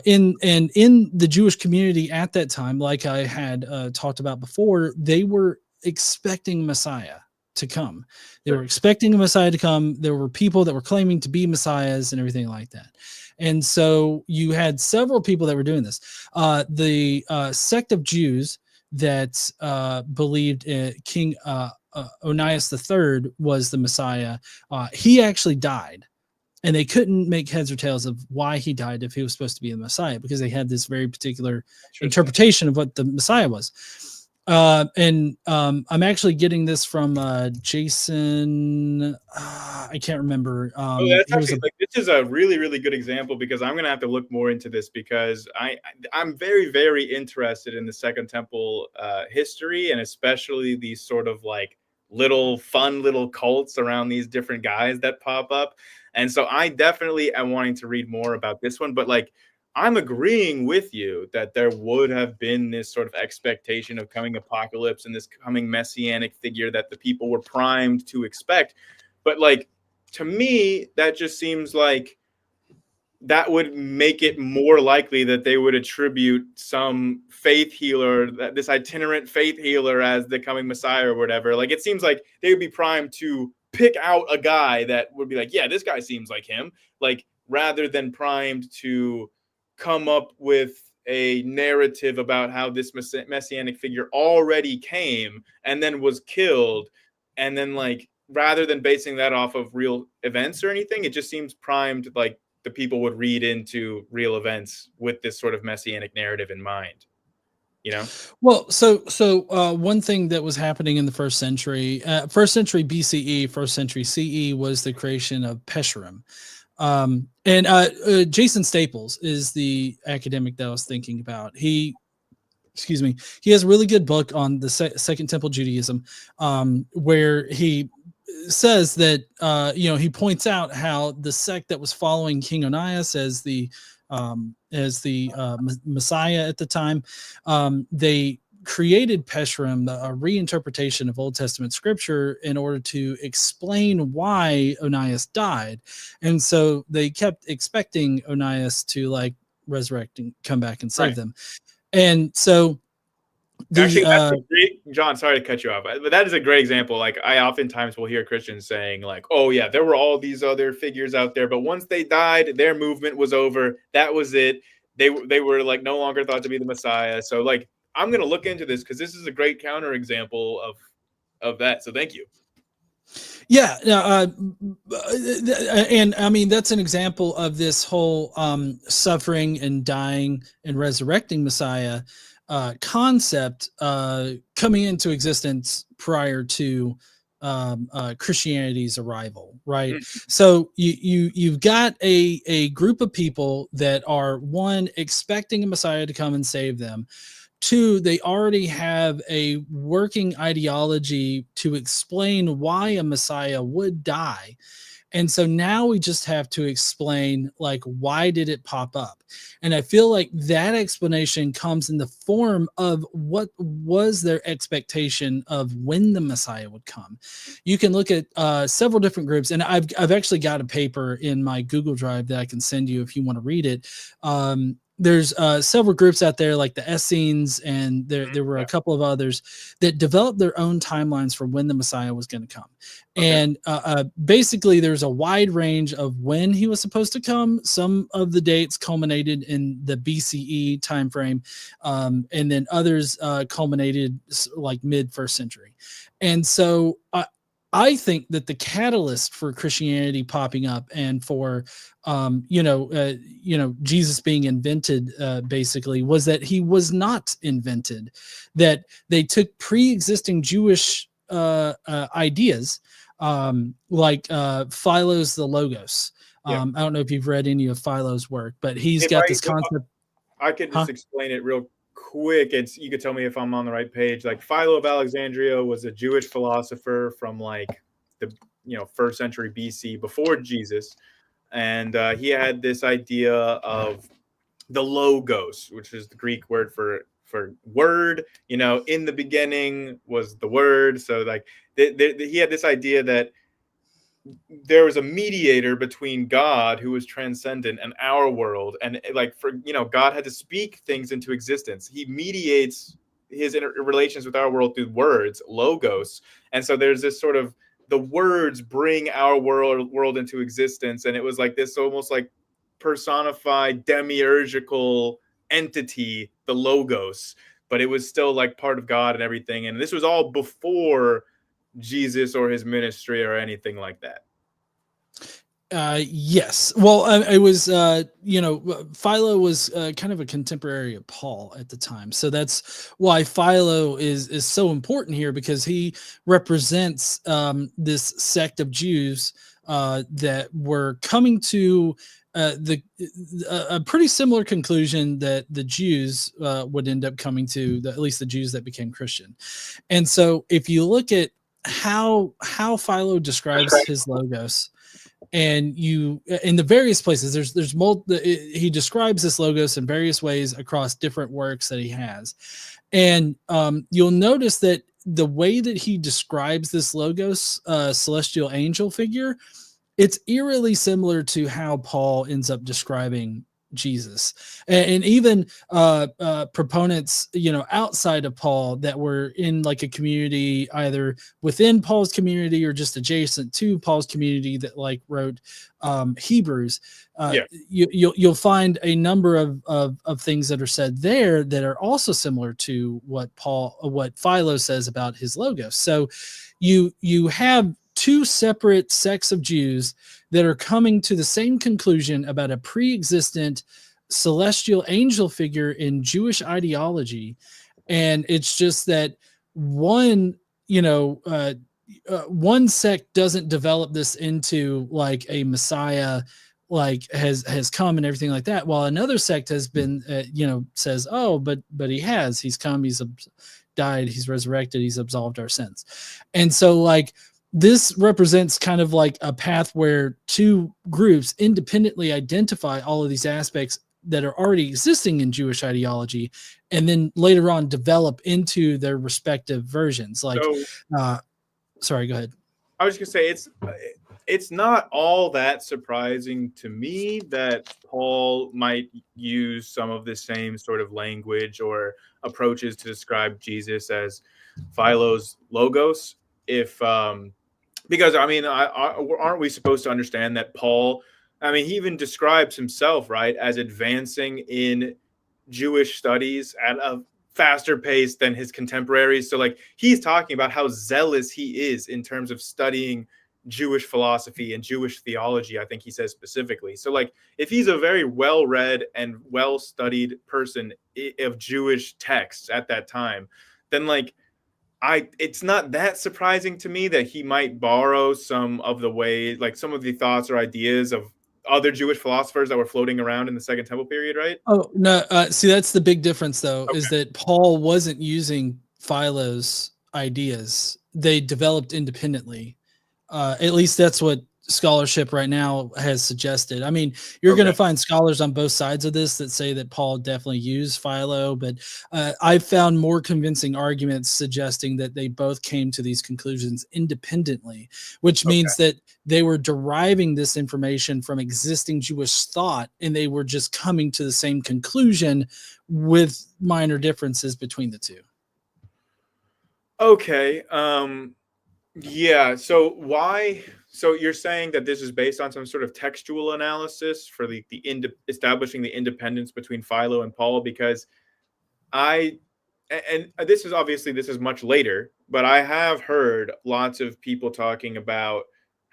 In the Jewish community at that time, like I had talked about before, they were expecting Messiah to come. They were Sure. expecting a Messiah to come. There were people that were claiming to be messiahs and everything like that. And so you had several people that were doing this. The sect of Jews that believed King Onias III was the Messiah. He actually died, and they couldn't make heads or tails of why he died if he was supposed to be the Messiah, because they had this very particular Interesting. interpretation of what the Messiah was. And I'm actually getting this from Jason. I can't remember. Oh, that's He was actually a like this is a really, really good example because I'm gonna have to look more into this because I'm very, very interested in the Second Temple history and especially these sort of like little fun little cults around these different guys that pop up. And so I definitely am wanting to read more about this one. But like I'm agreeing with you that there would have been this sort of expectation of coming apocalypse and this coming messianic figure that the people were primed to expect. But like, to me, that just seems like that would make it more likely that they would attribute some faith healer, this itinerant faith healer, as the coming Messiah or whatever. Like, it seems like they would be primed to pick out a guy that would be like, yeah, this guy seems like him, like, rather than primed to come up with a narrative about how this messianic figure already came and then was killed. And then, like, rather than basing that off of real events or anything, it just seems primed like the people would read into real events with this sort of messianic narrative in mind, you know? Well, one thing that was happening in the first century BCE, first century CE, was the creation of Pesherim. Jason Staples is the academic that I was thinking about. He has a really good book on the Second Temple Judaism, where he says that he points out how the sect that was following King Onias as the Messiah at the time, they created Pesherim, a reinterpretation of Old Testament scripture, in order to explain why Onias died. And so they kept expecting Onias to like resurrect and come back and save them. And so actually, that's a great, John, sorry to cut you off, but that is a great example. Like, I oftentimes will hear Christians saying like, oh yeah, there were all these other figures out there, but once they died, their movement was over. That was it. They were like no longer thought to be the Messiah. So like, I'm going to look into this because this is a great counterexample of that. So thank you. Yeah. And I mean, that's an example of this whole suffering and dying and resurrecting Messiah concept coming into existence prior to Christianity's arrival, right? So you've got a group of people that are, one, expecting a Messiah to come and save them. Two, they already have a working ideology to explain why a Messiah would die. And so now we just have to explain, like, why did it pop up? And I feel like that explanation comes in the form of what was their expectation of when the Messiah would come. You can look at several different groups, and I've actually got a paper in my Google Drive that I can send you if you want to read it. There's several groups out there like the Essenes, and there were a couple of others that developed their own timelines for when the Messiah was going to come. Okay. And basically there's a wide range of when he was supposed to come. Some of the dates culminated in the BCE timeframe, and then others culminated like mid first century. And so I think that the catalyst for Christianity popping up and for Jesus being invented basically was that he was not invented, that they took pre-existing Jewish ideas like Philo's the Logos. I don't know if you've read any of Philo's work, but he's got this concept. I could just explain it real quick. You could tell me if I'm on the right page. Like, Philo of Alexandria was a Jewish philosopher from like the first century BC, before Jesus, and he had this idea of the logos, which is the Greek word for word. In the beginning was the word. So like he had this idea that there was a mediator between God, who was transcendent, and our world. And like, God had to speak things into existence. He mediates his relations with our world through words, logos. And so there's this sort of, the words bring our world into existence. And it was like this almost like personified demiurgical entity, the logos, but it was still like part of God and everything. And this was all before Jesus or his ministry or anything like that. Yes. Well, it was, Philo was kind of a contemporary of Paul at the time. So that's why Philo is so important here, because he represents this sect of Jews that were coming to a pretty similar conclusion that the Jews would end up coming to, at least the Jews that became Christian. And so if you look at how Philo describes his logos, and you in the various places he describes this logos in various ways across different works that he has, and you'll notice that the way that he describes this logos celestial angel figure, it's eerily similar to how Paul ends up describing Jesus, and even proponents, outside of Paul that were in like a community, either within Paul's community or just adjacent to Paul's community, that like wrote Hebrews. Yeah. You'll find a number of things that are said there that are also similar to what Philo says about his logos. So you have two separate sects of Jews that are coming to the same conclusion about a pre-existent celestial angel figure in Jewish ideology. And it's just that one sect doesn't develop this into like a Messiah, like has come and everything like that, while another sect has been says, oh, but he's come, he's died, he's resurrected, he's absolved our sins. And so like this represents kind of like a path where two groups independently identify all of these aspects that are already existing in Jewish ideology, and then later on develop into their respective versions. Like, sorry, go ahead. I was just gonna say it's not all that surprising to me that Paul might use some of the same sort of language or approaches to describe Jesus as Philo's logos. Because I mean, aren't we supposed to understand that Paul, I mean, he even describes himself, right, as advancing in Jewish studies at a faster pace than his contemporaries. So like he's talking about how zealous he is in terms of studying Jewish philosophy and Jewish theology, I think he says specifically. So like if he's a very well-read and well-studied person of Jewish texts at that time, then like it's not that surprising to me that he might borrow some of the thoughts or ideas of other Jewish philosophers that were floating around in the Second Temple period, right? Oh, no. See, that's the big difference, though, is that Paul wasn't using Philo's ideas. They developed independently. At least that's what scholarship right now has suggested. I mean, you're going to find scholars on both sides of this that say that Paul definitely used Philo, but I found more convincing arguments suggesting that they both came to these conclusions independently, which means that they were deriving this information from existing Jewish thought, and they were just coming to the same conclusion with minor differences between the two. Okay. Yeah. So you're saying that this is based on some sort of textual analysis for establishing the independence between Philo and Paul? Because this is much later, but I have heard lots of people talking about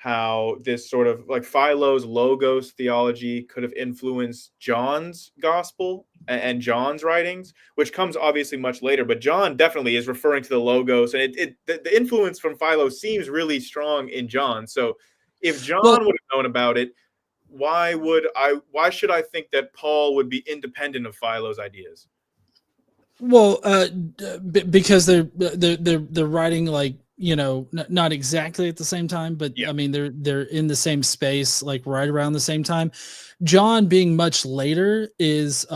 how this sort of like Philo's logos theology could have influenced John's gospel and John's writings, which comes obviously much later. But John definitely is referring to the logos, and the influence from Philo seems really strong in John. So if John would have known about it, why should I think that Paul would be independent of Philo's ideas? Well, because they're writing like, not exactly at the same time, but I mean, they're in the same space, like right around the same time. John being much later gives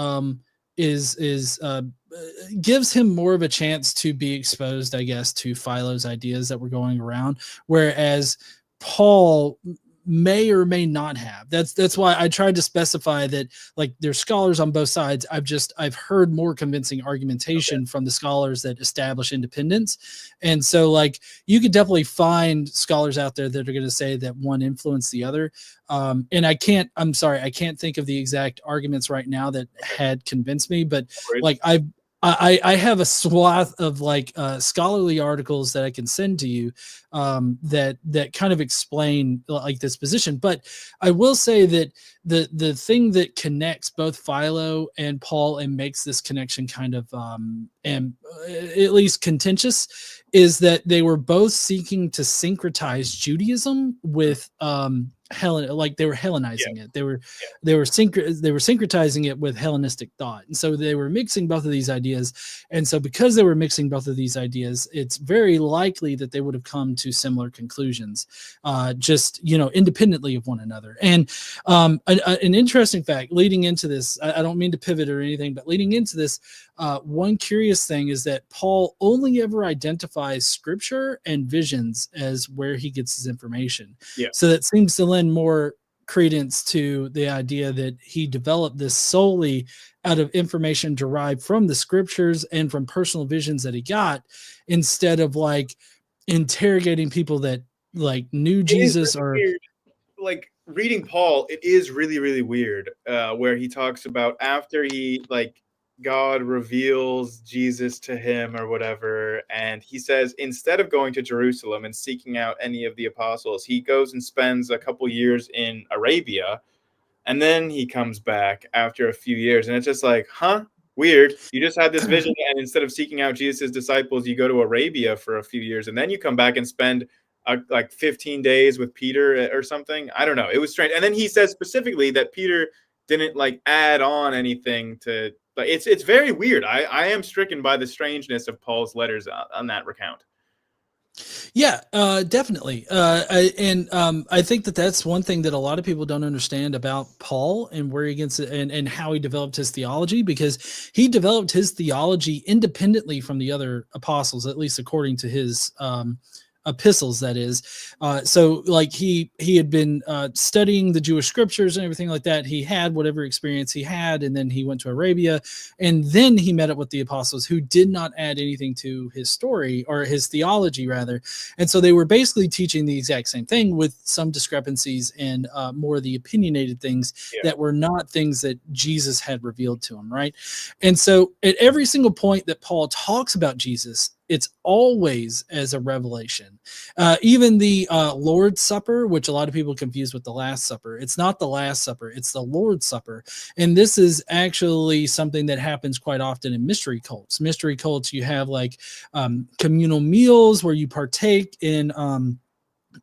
him more of a chance to be exposed, I guess, to Philo's ideas that were going around, whereas Paul may or may not have. That's why I tried to specify that like there's scholars on both sides. I've heard more convincing argumentation from the scholars that establish independence. And so like you could definitely find scholars out there that are going to say that one influenced the other. And I can't think of the exact arguments right now that had convinced me, but like I have a swath of like scholarly articles that I can send to you that kind of explain like this position. But I will say that the thing that connects both Philo and Paul and makes this connection kind of at least contentious is that they were both seeking to syncretize Judaism with like they were Yeah, Hellenizing it. They were yeah. they were syncretizing it with Hellenistic thought, and so they were mixing both of these ideas. And so because they were mixing both of these ideas, it's very likely that they would have come to similar conclusions, just independently of one another. And an interesting fact leading into this, I don't mean to pivot or anything, but leading into this, one curious thing is that Paul only ever identifies scripture and visions as where he gets his information. Yeah. So that seems to lend more credence to the idea that he developed this solely out of information derived from the scriptures and from personal visions that he got, instead of like interrogating people that like knew It is Jesus really or weird. Like reading Paul, it is really, really weird. Where he talks about after he like God reveals Jesus to him or whatever, and he says instead of going to Jerusalem and seeking out any of the apostles, he goes and spends a couple years in Arabia, and then he comes back after a few years, and it's just like, huh, weird. You just had this vision, and instead of seeking out Jesus' disciples, you go to Arabia for a few years, and then you come back and spend like 15 days with Peter or something. I don't know. It was strange. And then he says specifically that Peter didn't like add on anything to. But it's very weird. I am stricken by the strangeness of Paul's letters on that recount. Yeah, definitely. I think that that's one thing that a lot of people don't understand about Paul and where he gets it, and how he developed his theology, because he developed his theology independently from the other apostles, at least according to his epistles, that is. So like he had been studying the Jewish scriptures and everything like that. He had whatever experience he had, and then he went to Arabia, and then he met up with the apostles, who did not add anything to his story, or his theology rather. And so they were basically teaching the exact same thing with some discrepancies and more of the opinionated things that were not things that Jesus had revealed to him, right? And so at every single point that Paul talks about Jesus, it's always as a revelation. Even the Lord's Supper, which a lot of people confuse with the Last Supper, it's not the Last Supper, it's the Lord's Supper. And this is actually something that happens quite often in mystery cults. Mystery cults, you have like communal meals where you partake in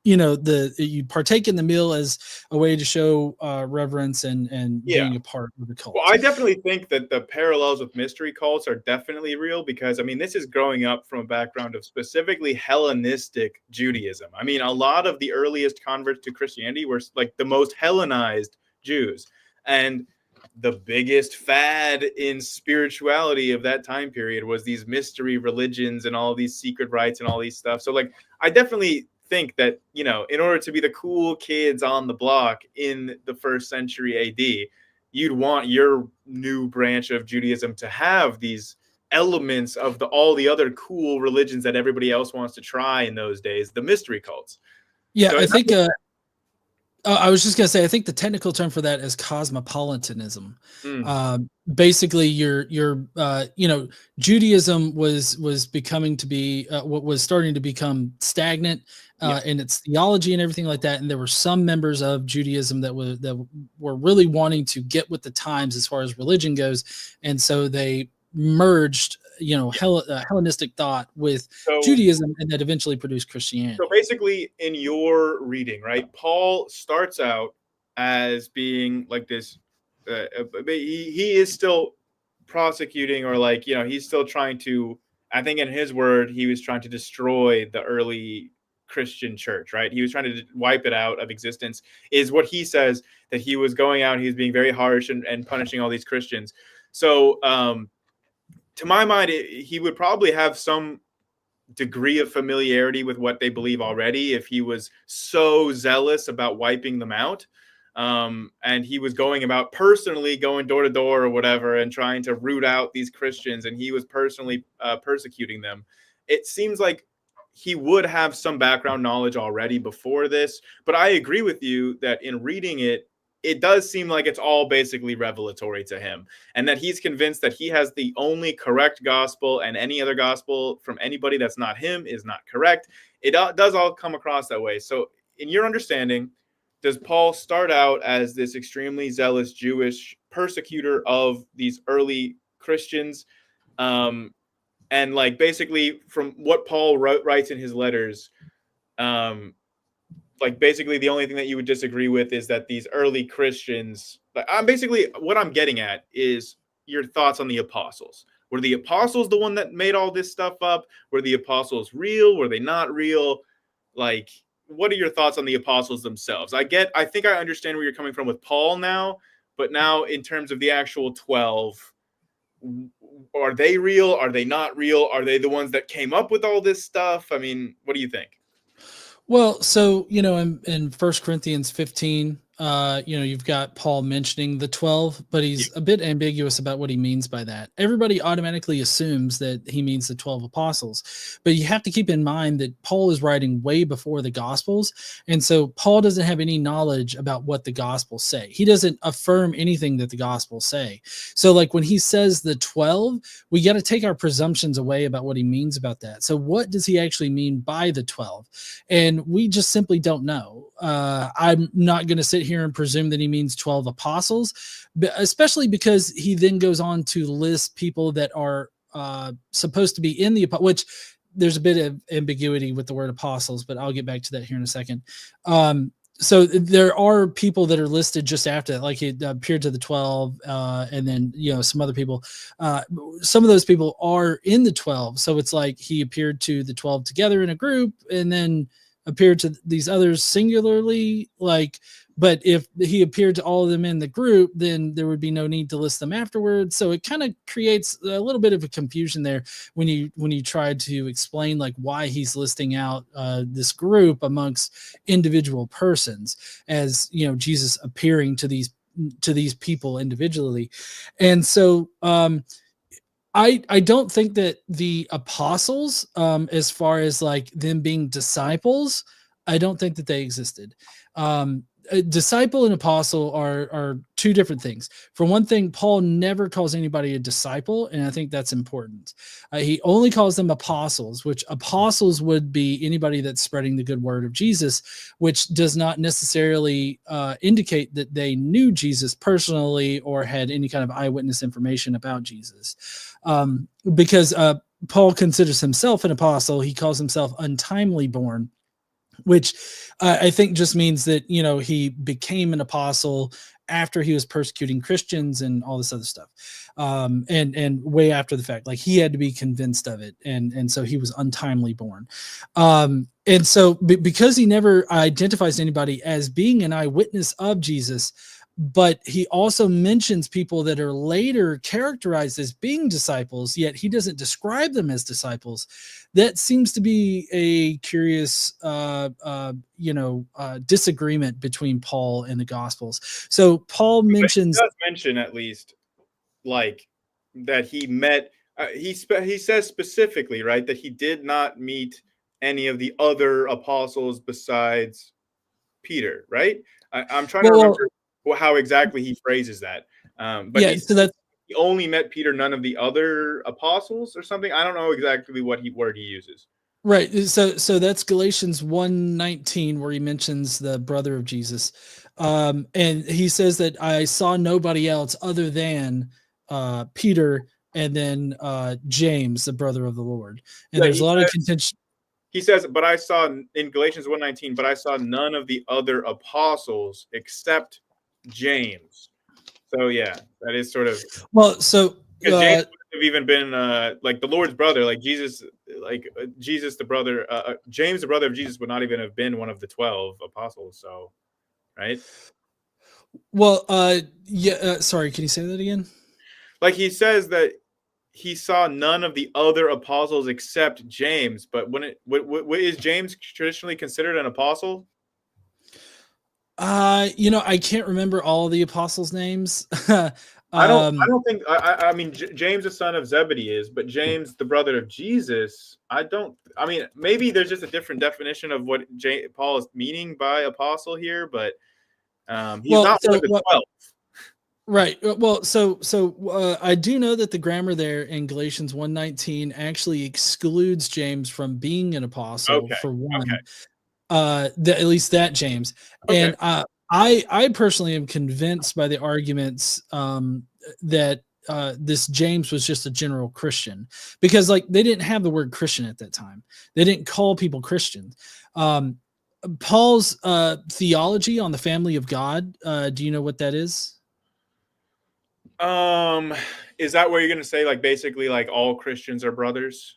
you partake in the meal as a way to show reverence and Yeah. being a part of the cult. Well, I definitely think that the parallels with mystery cults are definitely real, because I mean, this is growing up from a background of specifically Hellenistic Judaism. I mean, a lot of the earliest converts to Christianity were like the most Hellenized Jews. And the biggest fad in spirituality of that time period was these mystery religions and all these secret rites and all these stuff. So like, I definitely think that, in order to be the cool kids on the block in the 1st century AD, you'd want your new branch of Judaism to have these elements of all the other cool religions that everybody else wants to try in those days, the mystery cults. Yeah, So I think I was just going to say, I think the technical term for that is cosmopolitanism. Basically, Judaism was becoming to be what was starting to become stagnant in its theology and everything like that. And there were some members of Judaism that were really wanting to get with the times as far as religion goes, and so they merged Hellenistic thought with Judaism, and that eventually produced Christianity. So basically, in your reading, right, Paul starts out as being like this. He is still prosecuting, or like, he's still trying to. I think in his word, he was trying to destroy the early Christian church, right? He was trying to wipe it out of existence, is what he says, that he was going out, he was being very harsh and punishing all these Christians. So, to my mind, he would probably have some degree of familiarity with what they believe already if he was so zealous about wiping them out. And he was going about personally going door to door or whatever and trying to root out these Christians, and he was personally persecuting them. It seems like he would have some background knowledge already before this, but I agree with you that in reading it, it does seem like it's all basically revelatory to him, and that he's convinced that he has the only correct gospel, and any other gospel from anybody that's not him is not correct. It does all come across that way. So in your understanding, does Paul start out as this extremely zealous Jewish persecutor of these early Christians? And like basically from what Paul writes in his letters, like basically the only thing that you would disagree with is that these early Christians, like I'm basically what I'm getting at is your thoughts on the apostles. Were the apostles the one that made all this stuff up? Were the apostles real? Were they not real? Like, what are your thoughts on the apostles themselves? I think I understand where you're coming from with Paul now, but now in terms of the actual 12, are they real? Are they not real? Are they the ones that came up with all this stuff? I mean, what do you think? Well, so, in 1 Corinthians 15, you've got Paul mentioning the 12, but he's a bit ambiguous about what he means by that. Everybody automatically assumes that he means the 12 apostles, but you have to keep in mind that Paul is writing way before the Gospels. And so Paul doesn't have any knowledge about what the Gospels say. He doesn't affirm anything that the Gospels say. So like when he says the 12, we got to take our presumptions away about what he means about that. So what does he actually mean by the 12? And we just simply don't know. I'm not going to sit here and presume that he means 12 apostles, especially because he then goes on to list people that are supposed to be in the, which there's a bit of ambiguity with the word apostles, but I'll get back to that here in a second. So there are people that are listed just after that, like it appeared to the 12, and then, some other people. Some of those people are in the 12. So it's like he appeared to the 12 together in a group and then appeared to these others singularly, but if he appeared to all of them in the group, then there would be no need to list them afterwards. So it kind of creates a little bit of a confusion there when you try to explain like why he's listing out this group amongst individual persons as, Jesus appearing to these people individually. And so I don't think that the apostles, as far as like them being disciples, I don't think that they existed. A disciple and apostle are two different things. For one thing, Paul never calls anybody a disciple, and I think that's important. He only calls them apostles, which apostles would be anybody that's spreading the good word of Jesus, which does not necessarily indicate that they knew Jesus personally or had any kind of eyewitness information about Jesus. Because Paul considers himself an apostle, he calls himself untimely born, which I think just means that, he became an apostle after he was persecuting Christians and all this other stuff. And way after the fact, like he had to be convinced of it. And so he was untimely born. And so because he never identifies anybody as being an eyewitness of Jesus, but he also mentions people that are later characterized as being disciples, yet he doesn't describe them as disciples. That seems to be a curious, disagreement between Paul and the Gospels. So Paul mentions, he does mention at least, like that he met. He says specifically, right, that he did not meet any of the other apostles besides Peter, right? I'm trying to remember how exactly he phrases that. But yeah, so that's, he only met Peter, none of the other apostles or something. I don't know exactly what word he uses. Right. So that's Galatians 1:19, where he mentions the brother of Jesus. And he says that I saw nobody else other than Peter and then James, the brother of the Lord. And there's a lot of contention. He says, but I saw in Galatians 1:19, but I saw none of the other apostles except James. So yeah, that is sort of, well, so because James would have even been like the Lord's brother, like Jesus, Jesus the brother, James the brother of Jesus would not even have been one of the 12 apostles. So, right? Well, sorry, can you say that again? Like he says that he saw none of the other apostles except James, but when is James traditionally considered an apostle? I can't remember all of the apostles' names. I don't think. I mean, James the son of Zebedee is, but James the brother of Jesus, I don't. I mean, maybe there's just a different definition of what Paul is meaning by apostle here, but he's not one of the 12. Right. Well, so I do know that the grammar there in Galatians 1:19 actually excludes James from being an apostle, for one. Okay. At least that James. Okay. And I personally am convinced by the arguments that this James was just a general Christian, because like they didn't have the word Christian at that time. They didn't call people Christians. Paul's theology on the family of God. Do you know what that is? Is that where you're going to say like basically like all Christians are brothers?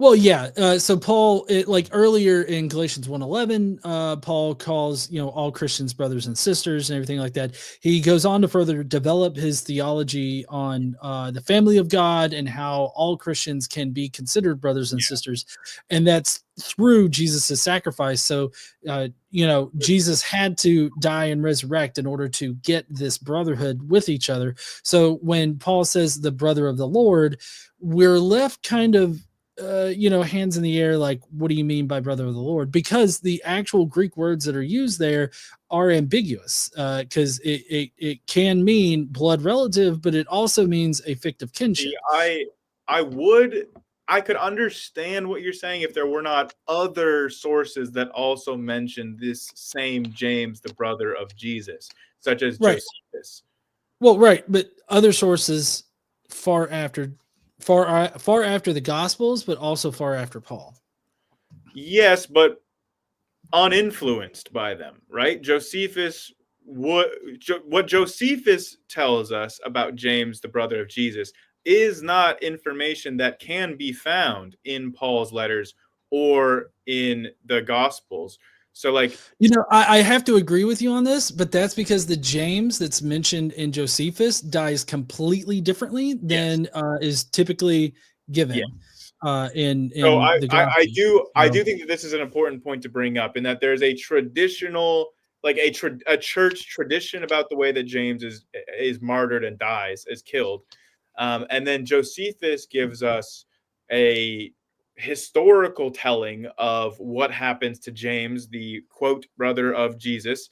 Well, yeah. So Paul, like earlier in Galatians 1:11, Paul calls all Christians brothers and sisters and everything like that. He goes on to further develop his theology on the family of God and how all Christians can be considered brothers and sisters, and that's through Jesus' sacrifice. So, Jesus had to die and resurrect in order to get this brotherhood with each other. So when Paul says the brother of the Lord, we're left kind of hands in the air, like, what do you mean by brother of the Lord? Because the actual Greek words that are used there are ambiguous, because it can mean blood relative, but it also means a fictive kinship. See, I could understand what you're saying if there were not other sources that also mention this same James, the brother of Jesus, such as Right. Josephus. Well, right, but other sources far after far after the Gospels, but also far after Paul. Yes, but uninfluenced by them, right? Josephus, what Josephus tells us about James, the brother of Jesus, is not information that can be found in Paul's letters or in the Gospels. So, like, I have to agree with you on this, but that's because the James that's mentioned in Josephus dies completely differently than is typically given in so the I Gospel. do think that this is an important point to bring up, in that there's a traditional, like a church tradition about the way that James is martyred and dies, is killed, and then Josephus gives us a historical telling of what happens to James, the quote brother of Jesus,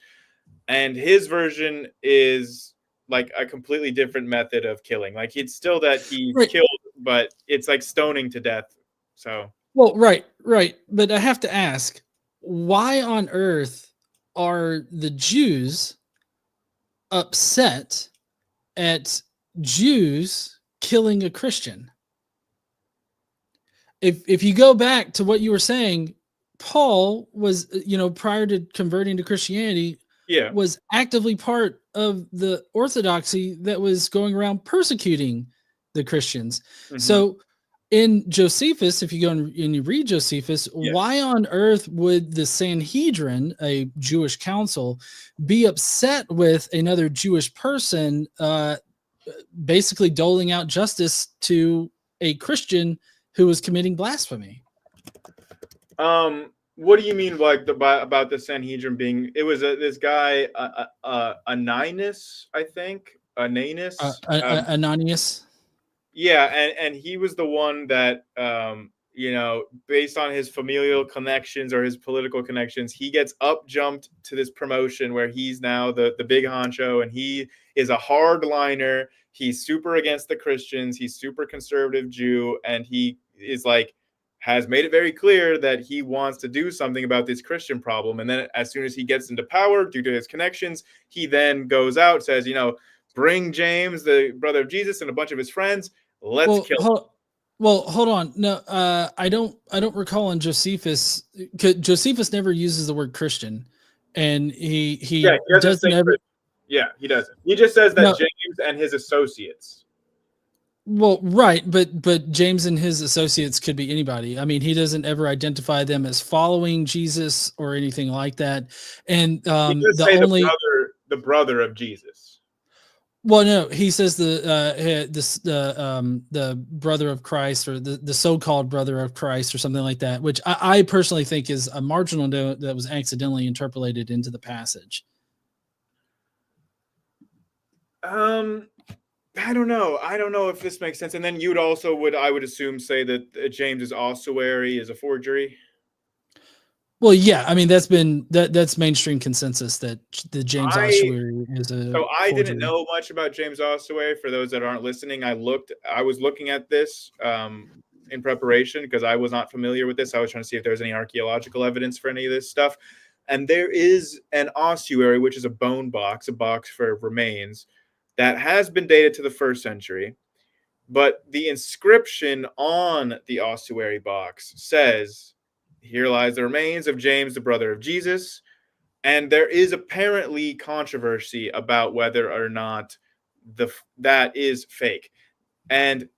and his version is like a completely different method of killing. Like, it's still that he's Right. killed, but it's like stoning to death. So, Well, right. But I have to ask, why on earth are the Jews upset at Jews killing a Christian? If you go back to what you were saying, Paul was, prior to converting to Christianity, yeah. was actively part of the orthodoxy that was going around persecuting the Christians. Mm-hmm. So in Josephus, if you go and you read Josephus, why on earth would the Sanhedrin, a Jewish council, be upset with another Jewish person basically doling out justice to a Christian who was committing blasphemy? What do you mean, like about the Sanhedrin being? It was this guy, Ananias, I think, Ananias. Ananias. Yeah, and he was the one that, based on his familial connections or his political connections, he gets up jumped to this promotion where he's now the big honcho, and he is a hardliner. He's super against the Christians. He's super conservative Jew, and he is like, has made it very clear that he wants to do something about this Christian problem. And then as soon as he gets into power due to his connections, he then goes out, says, bring James, the brother of Jesus, and a bunch of his friends. Let's kill him. Hold on. No, I don't recall in Josephus. Josephus never uses the word Christian, and he doesn't doesn't ever. Yeah, he doesn't. He just says that No. James and his associates. Well, right, but James and his associates could be anybody. I mean, he doesn't ever identify them as following Jesus or anything like that. And he does say the brother of Jesus. Well, no, he says the brother of Christ, or the so-called brother of Christ, or something like that, which I personally think is a marginal note that was accidentally interpolated into the passage. I don't know. I don't know if this makes sense. And then you would also I would assume, say that James's ossuary is a forgery. Well, yeah, I mean that's mainstream consensus that the James ossuary is a So I forgery. didn't know much about James ossuary. For those that aren't listening, I was looking at this in preparation because I was not familiar with this. I was trying to see if there was any archaeological evidence for any of this stuff. And there is an ossuary, which is a bone box, a box for remains, that has been dated to the 1st century. But the inscription on the ossuary box says here lies the remains of James, the brother of Jesus. And there is apparently controversy about whether or not that is fake. And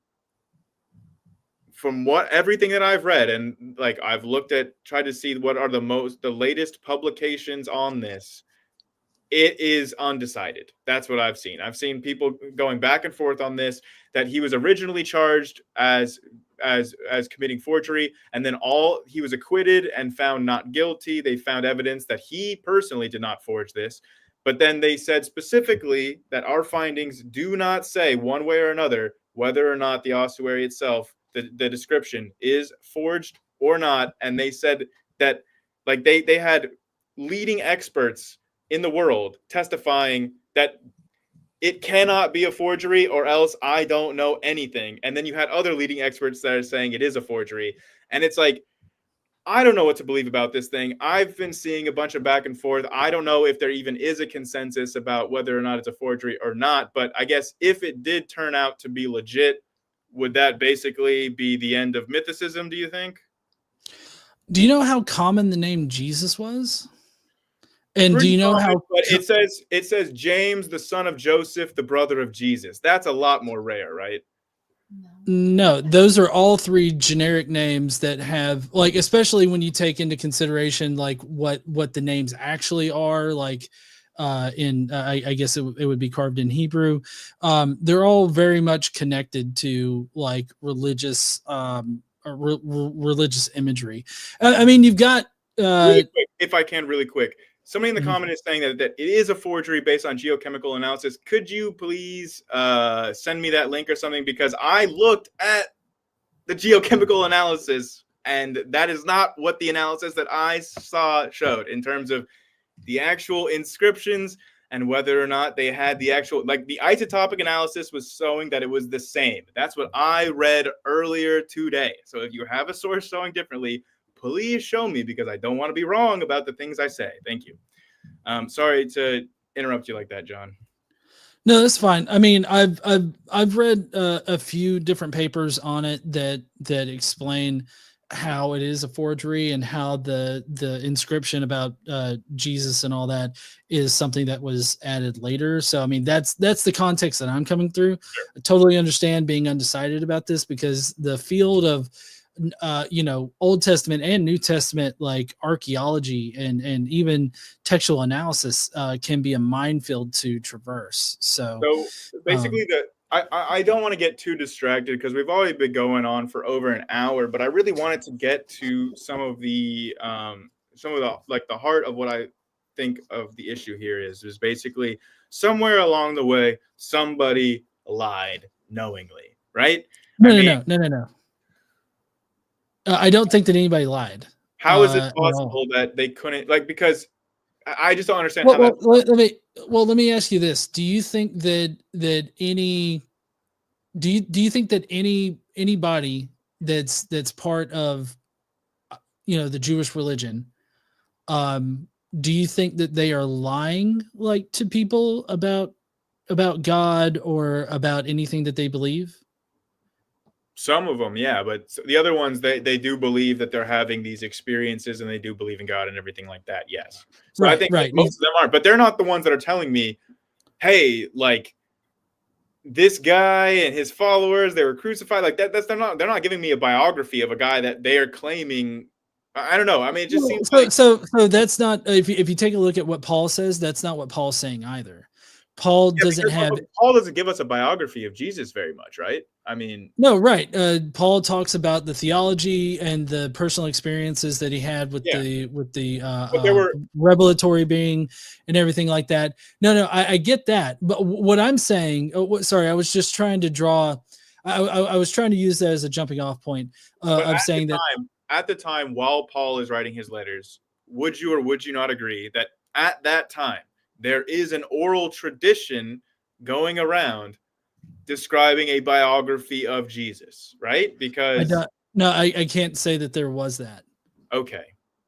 from everything that I've read, and like I've tried to see what are the latest publications on this, it is undecided. That's what I've seen. I've seen people going back and forth on this, that he was originally charged as committing forgery, and then he was acquitted and found not guilty. They found evidence that he personally did not forge this. But then they said specifically that our findings do not say one way or another whether or not the ossuary itself, the description, is forged or not. And they said that, like, they had leading experts in the world testifying that it cannot be a forgery, or else I don't know anything. And then you had other leading experts that are saying it is a forgery. And it's like, I don't know what to believe about this thing. I've been seeing a bunch of back and forth. I don't know if there even is a consensus about whether or not it's a forgery or not. But I guess if it did turn out to be legit, would that basically be the end of mythicism, do you think? Do you know how common the name Jesus was? And Pretty do you know common, how? But it says James, the son of Joseph, the brother of Jesus. That's a lot more rare, right? No, those are all three generic names that have, like, especially when you take into consideration like what the names actually are, like I guess it would be carved in Hebrew. They're all very much connected to like religious religious imagery. I mean, you've got really quick, if I can, really quick. Somebody in the Mhm. comment is saying that it is a forgery based on geochemical analysis. Could you please send me that link or something? Because I looked at the geochemical analysis, and that is not what the analysis that I saw showed in terms of the actual inscriptions and whether or not they had the actual, like, the isotopic analysis was showing that it was the same. That's what I read earlier today. So if you have a source showing differently, please show me, because I don't want to be wrong about the things I say. Thank you. Sorry to interrupt you like that, John. No, that's fine. I mean, I've read a few different papers on it that explain how it is a forgery, and how the inscription about Jesus and all that is something that was added later. So I mean, that's the context that I'm coming through. Sure. I totally understand being undecided about this, because the field of Old Testament and New Testament, like archaeology and even textual analysis, can be a minefield to traverse. So basically, I don't want to get too distracted, because we've already been going on for over an hour, but I really wanted to get to some of the like the heart of what I think of the issue here is basically somewhere along the way somebody lied knowingly, right? No. I don't think that anybody lied. How is it At all. possible that they couldn't, like, because I just don't understand Well, how that. let me ask you this: do you think that any do you think that anybody that's part of the Jewish religion, do you think that they are lying, like, to people about God or about anything that they believe? Some of them, yeah, but the other ones, they do believe that they're having these experiences, and they do believe in God and everything like that. Yes. So I think, like, Right. most of them aren't, but they're not the ones that are telling me, hey, like, this guy and his followers, they were crucified. Like that. They're not giving me a biography of a guy that they are claiming. I don't know. I mean, it just seems like. So that's not, if you take a look at what Paul says, that's not what Paul's saying either. Paul doesn't have. Paul doesn't give us a biography of Jesus very much, right? I mean, No, right. Paul talks about the theology and the personal experiences that he had with the but there were. revelatory being and everything like that. No, I get that. But what I'm saying, sorry, I was just trying to draw. I was trying to use that as a jumping off point of saying that at the time, while Paul is writing his letters, would you or would you not agree that at that time there is an oral tradition going around describing a biography of Jesus, right? Because I can't say that there was that. Okay,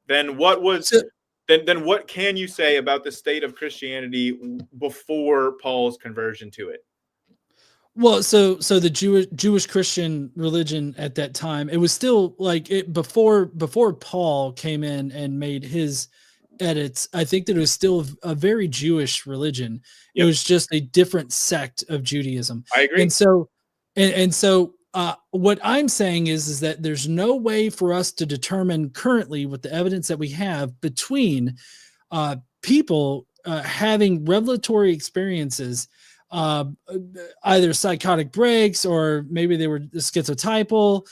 then what was then what can you say about the state of Christianity before Paul's conversion to it? Well, so the Jewish Christian religion at that time, it was still like it before Paul came in and made his edits. I think that it was still a very Jewish religion. It Yep, was just a different sect of Judaism, I and agree. so what I'm saying is that there's no way for us to determine currently with the evidence that we have between people having revelatory experiences, uh, either psychotic breaks or maybe they were schizotypal,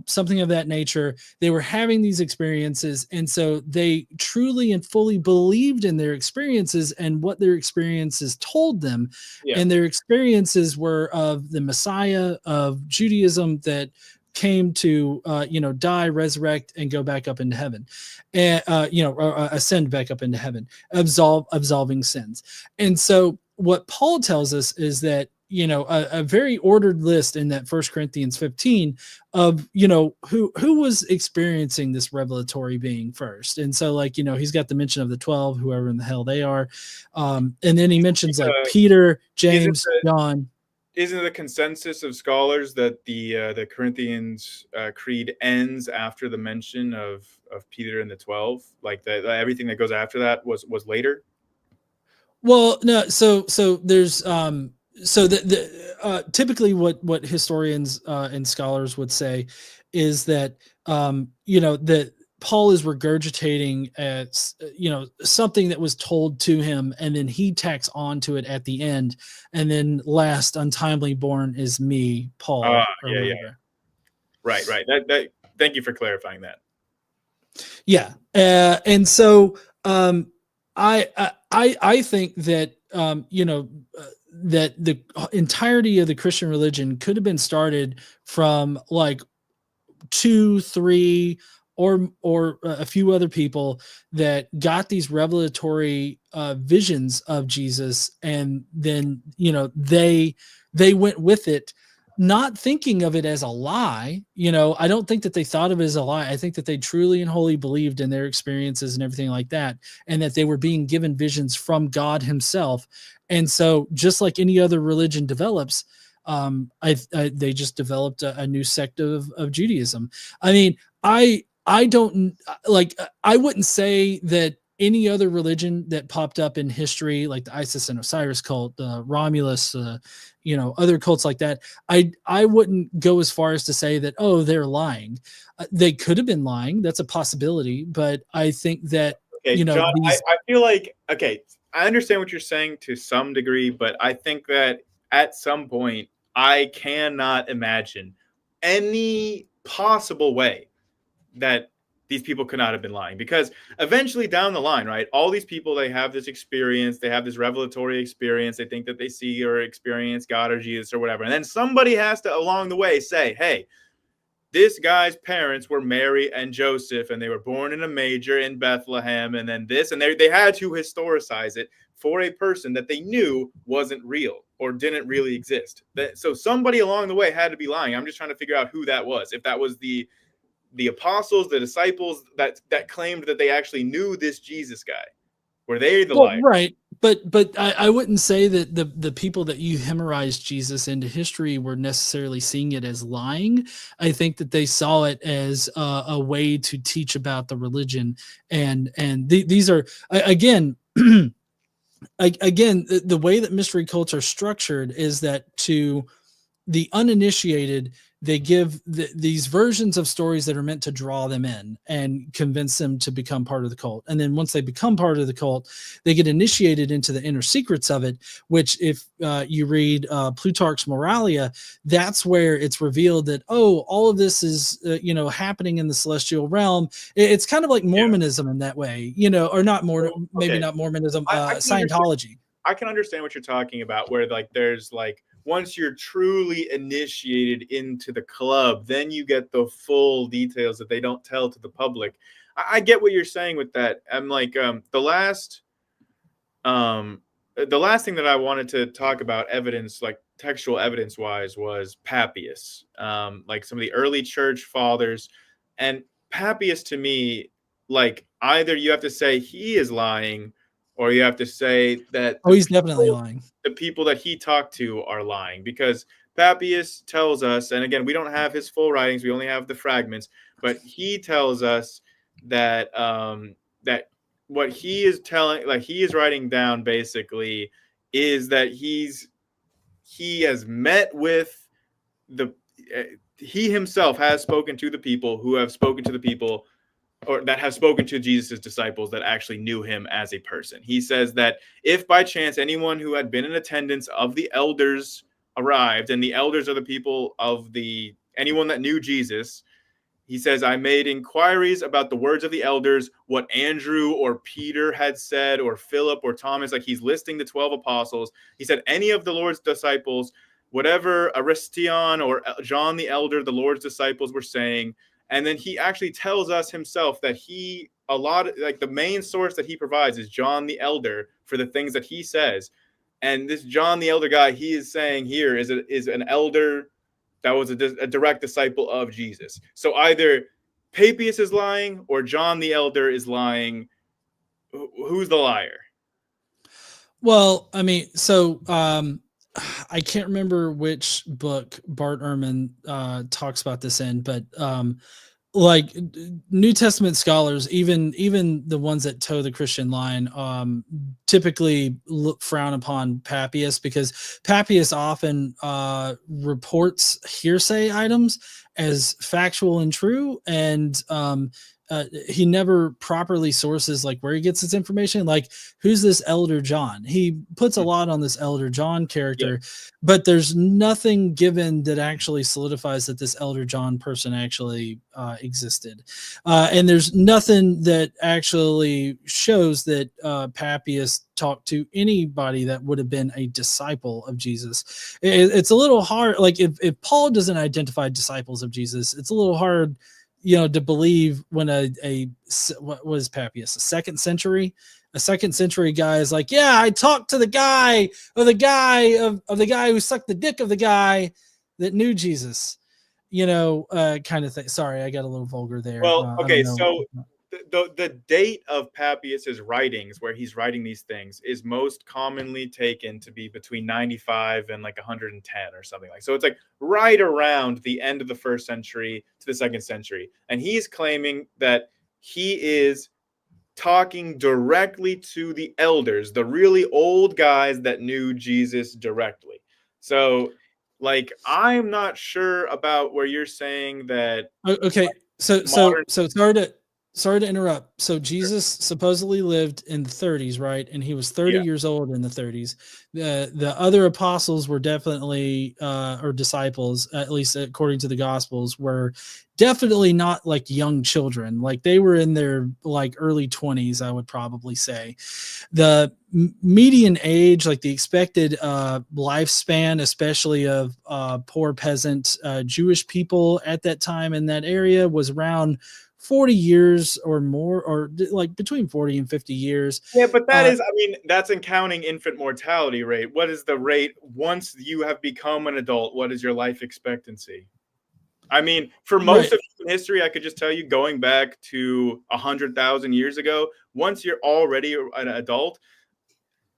something of that nature. They were having these experiences, and so they truly and fully believed in their experiences and what their experiences told them. Yeah, And their experiences were of the Messiah of Judaism that came to die, resurrect, and go back up into heaven, and ascend back up into heaven, absolving sins. And so what Paul tells us is that a very ordered list in that First Corinthians 15 of who was experiencing this revelatory being first. And so like he's got the mention of the 12, whoever in the hell they are, and then he mentions like uh, Peter, isn't James, John. isn't the consensus of scholars that the Corinthians creed ends after the mention of Peter and the 12? Like that, everything that goes after that was later. Well, no, so there's so typically what historians and scholars would say is that that Paul is regurgitating as something that was told to him, and then he tacks on to it at the end, and then last untimely born is me, Ah, Paul, or yeah, yeah, whatever. right, right. That. Thank you for clarifying that. Yeah, and so I think that that the entirety of the Christian religion could have been started from like two, three, or a few other people that got these revelatory visions of Jesus, and then they went with it, not thinking of it as a lie. I don't think that they thought of it as a lie. I think that they truly and wholly believed in their experiences and everything like that, and that they were being given visions from God Himself. And so, just like any other religion develops, they just developed a new sect of Judaism. I mean, I don't like. I wouldn't say that any other religion that popped up in history, like the Isis and Osiris cult, Romulus, other cults like that. I wouldn't go as far as to say that they're lying. They could have been lying. That's a possibility, but I think that Okay, John, these. I feel like, okay, I understand what you're saying to some degree, but I think that at some point, I cannot imagine any possible way that these people could not have been lying, because eventually down the line, right, all these people, they have this experience, they have this revelatory experience, they think that they see or experience God or Jesus or whatever, and then somebody has to along the way say, hey, this guy's parents were Mary and Joseph, and they were born in a manger in Bethlehem, and then this, and they had to historicize it for a person that they knew wasn't real or didn't really exist. So somebody along the way had to be lying. I'm just trying to figure out who that was. If that was the apostles, the disciples that claimed that they actually knew this Jesus guy, were they the Well, liar? right. But I wouldn't say that the people that euhemerized Jesus into history were necessarily seeing it as lying. I think that they saw it as a way to teach about the religion, and these are again. Again, the way that mystery cults are structured is that to the uninitiated, they give these versions of stories that are meant to draw them in and convince them to become part of the cult. And then once they become part of the cult, they get initiated into the inner secrets of it, which if you read Plutarch's Moralia, that's where it's revealed that, all of this is, happening in the celestial realm. It's kind of like Yeah. Mormonism in that way, or not more, Well, maybe okay. not Mormonism, I can understand. Scientology. I can understand what you're talking about, where like there's like once you're truly initiated into the club, then you get the full details that they don't tell to the public. I get what you're saying with that. I'm like um the last thing that I wanted to talk about, evidence, like textual evidence wise, was Papias. Like some of the early church fathers, and Papias to me, like either you have to say he is lying or you have to say that Oh, he's definitely lying. the people that he talked to are lying, because Papias tells us, and again, we don't have his full writings, we only have the fragments, but he tells us that that what he is telling, like he is writing down basically, is that he has met with the he himself has spoken to the people who have spoken to the people, or that have spoken to Jesus' disciples that actually knew him as a person. He says that if by chance anyone who had been in attendance of the elders arrived, and the elders are the people of the anyone that knew Jesus, he says, I made inquiries about the words of the elders, what Andrew or Peter had said, or Philip or Thomas, like he's listing the 12 apostles. He said, any of the Lord's disciples, whatever Aristion or John the elder, the Lord's disciples were saying. And then he actually tells us himself that like the main source that he provides is John the elder for the things that he says. And this John the elder guy he is saying here is an elder that was a direct disciple of Jesus. So either Papias is lying or John the elder is lying. Who's the liar? Well, I mean, so I can't remember which book Bart Ehrman talks about this in, but like New Testament scholars, even the ones that toe the Christian line, typically frown upon Papias, because Papias often reports hearsay items as factual and true, and he never properly sources like where he gets his information. Like, who's this elder John? He puts a lot on this elder John character, but there's nothing given that actually solidifies that this elder John person actually existed, and there's nothing that actually shows that Papias talked to anybody that would have been a disciple of Jesus. It's a little hard, like if Paul doesn't identify disciples of Jesus, it's a little hard, to believe when what was Papias, a second century guy is like, yeah, I talked to the guy who sucked the dick of the guy that knew Jesus, kind of thing. Sorry, I got a little vulgar there. Well, okay, so the date of Papias's writings, where he's writing these things, is most commonly taken to be between 95 and like 110 or something like. So it's like right around the end of the first century to the second century, and he's claiming that he is talking directly to the elders, the really old guys that knew Jesus directly. So, like, I'm not sure about where you're saying that. Okay, so sorry to interrupt. So Jesus supposedly lived in the 30s, right? And he was 30 years old in the 30s. The other apostles were definitely, or disciples, at least according to the Gospels, were definitely not like young children. Like they were in their like early 20s, I would probably say. The median age, like the expected lifespan, especially of poor peasant Jewish people at that time in that area, was around 40 years or more, or like between 40 and 50 years. Yeah, but that's in counting infant mortality rate. What is the rate once you have become an adult? What is your life expectancy? I mean, for most of history, I could just tell you, going back to 100,000 years ago, once you're already an adult,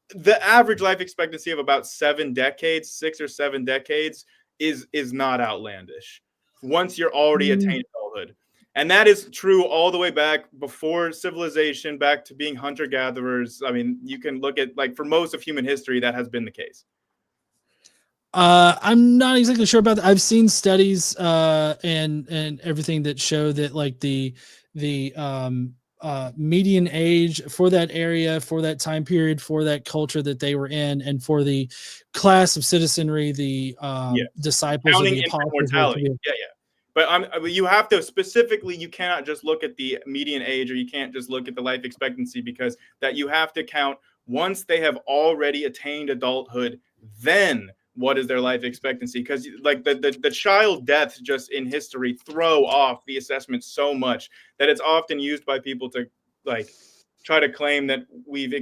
the average life expectancy of about 7 decades, 6 or 7 decades, is not outlandish. Once you're already attained adulthood. And that is true all the way back before civilization, back to being hunter-gatherers. I mean, you can look at, like, for most of human history, that has been the case. I'm not exactly sure about that. I've seen studies and everything that show that like the median age for that area, for that time period, for that culture that they were in, and for the class of citizenry, the disciples counting of the apostles. Mortality. But you have to specifically, you cannot just look at the median age, or you can't just look at the life expectancy, because that you have to count once they have already attained adulthood, then what is their life expectancy? Because like the child deaths just in history throw off the assessment so much that it's often used by people to like try to claim that we've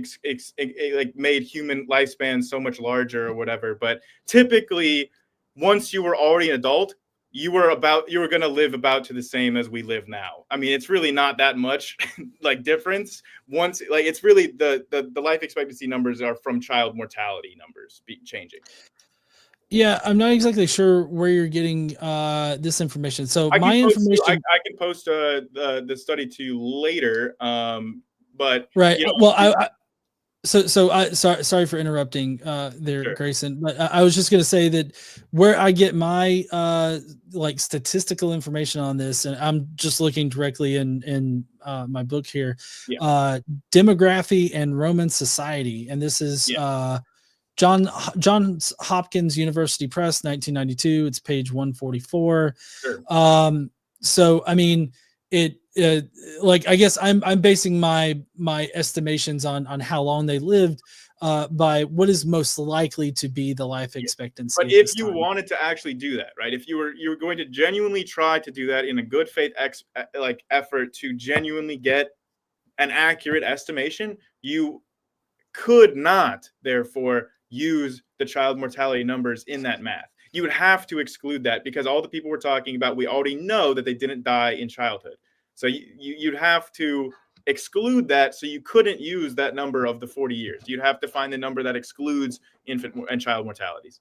like made human lifespans so much larger or whatever. But typically, once you were already an adult, you were going to live about to the same as we live now. I mean, it's really not that much like difference. Once, like, it's really the life expectancy numbers are from child mortality numbers changing. Yeah, I'm not exactly sure where you're getting this information. So I can my post information, I can post the study to you later. But right? you know, Well, sorry for interrupting there, sure. Grayson, but I was just going to say that where I get my like statistical information on this, and I'm just looking directly in my book here, Yeah. Demography and Roman Society, and this is Johns Hopkins University Press, 1992. It's page 144. Sure. So I mean, it like, I guess I'm basing my estimations on how long they lived by what is most likely to be the life expectancy But at this if you time. wanted to actually do that, right? If you were going to genuinely try to do that in a good faith like effort to genuinely get an accurate estimation, you could not therefore use the child mortality numbers in that math. You would have to exclude that because all the people we're talking about, we already know that they didn't die in childhood. So you'd have to exclude that. So you couldn't use that number of the 40 years. You'd have to find the number that excludes infant and child mortalities.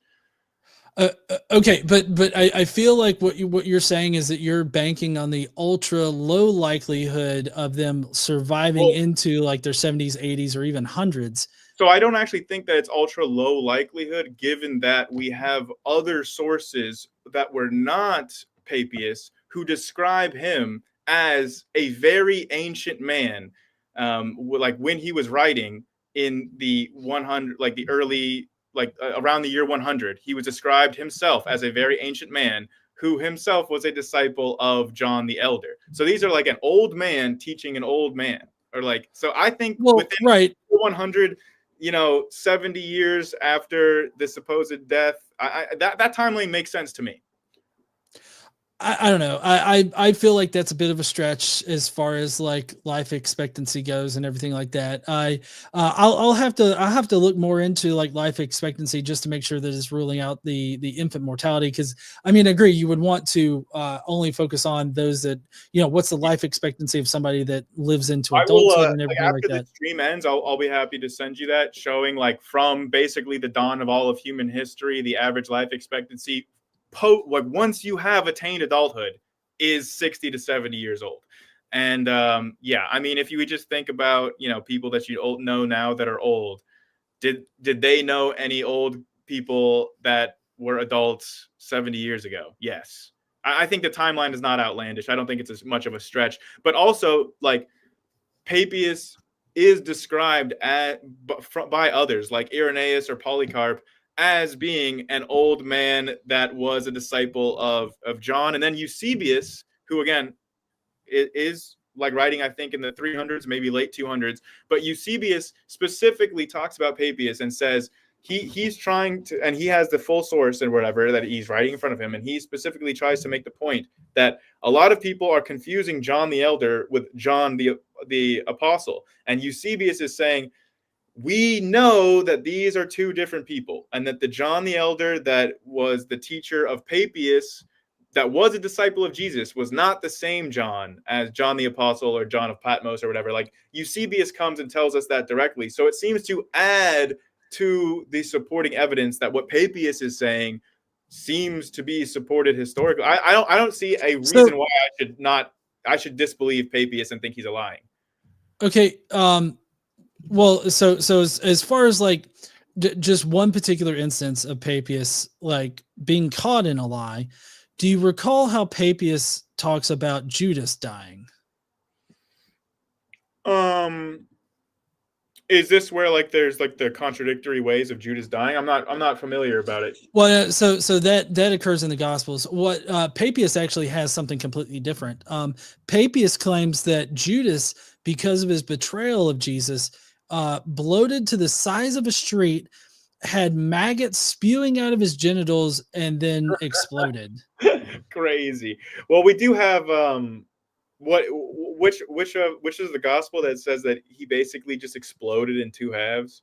Okay, but I feel like what you're saying is that you're banking on the ultra low likelihood of them surviving into like their 70s, 80s, or even hundreds. So I don't actually think that it's ultra low likelihood, given that we have other sources that were not Papias who describe him as a very ancient man, like when he was writing in the 100, like the early, like around the year 100, he was described himself as a very ancient man who himself was a disciple of John the Elder. So these are like an old man teaching an old man, or like, so I think within right. 100, 70 years after the supposed death, that timeline makes sense to me. I don't know. I feel like that's a bit of a stretch as far as like life expectancy goes and everything like that. I'll have to look more into like life expectancy just to make sure that it's ruling out the infant mortality. Because I mean, I agree, you would want to only focus on those that, what's the life expectancy of somebody that lives into adulthood and everything like that. After the stream ends, I'll be happy to send you that, showing like from basically the dawn of all of human history, the average life expectancy like once you have attained adulthood is 60 to 70 years old. And yeah, I mean, if you would just think about, people that you know now that are old, did they know any old people that were adults 70 years ago? Yes. I think the timeline is not outlandish. I don't think it's as much of a stretch, but also like Papias is described by others like Irenaeus or Polycarp as being an old man that was a disciple of John. And then Eusebius, who again is like writing, I think, in the 300s, maybe late 200s. But Eusebius specifically talks about Papias and says he's trying to, and he has the full source and whatever that he's writing in front of him. And he specifically tries to make the point that a lot of people are confusing John the Elder with John the Apostle. And Eusebius is saying, we know that these are two different people, and that the John the Elder that was the teacher of Papias, that was a disciple of Jesus, was not the same John as John the Apostle or John of Patmos or whatever. Like Eusebius comes and tells us that directly. So it seems to add to the supporting evidence that what Papias is saying seems to be supported historically. I don't see a reason why I should disbelieve Papias and think he's lying. Okay. Well, so as far as like just one particular instance of Papias like being caught in a lie, do you recall how Papias talks about Judas dying? Is this where like there's like the contradictory ways of Judas dying? I'm not familiar about it. Well, so that occurs in the Gospels. What Papias actually has something completely different. Papias claims that Judas, because of his betrayal of Jesus, bloated to the size of a street, had maggots spewing out of his genitals, and then exploded. Crazy. Well, we do have which is the gospel that says that he basically just exploded in two halves?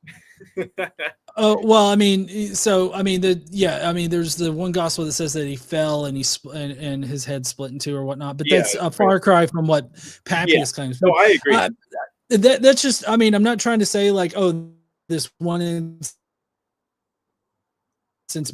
Oh well, I mean, so I mean, there's the one gospel that says that he fell and and his head split in two or whatnot, but Yeah, that's a far cry from what yeah. Papias claims. No, But I agree. that's just, I mean, I'm not trying to say like, oh, this one instance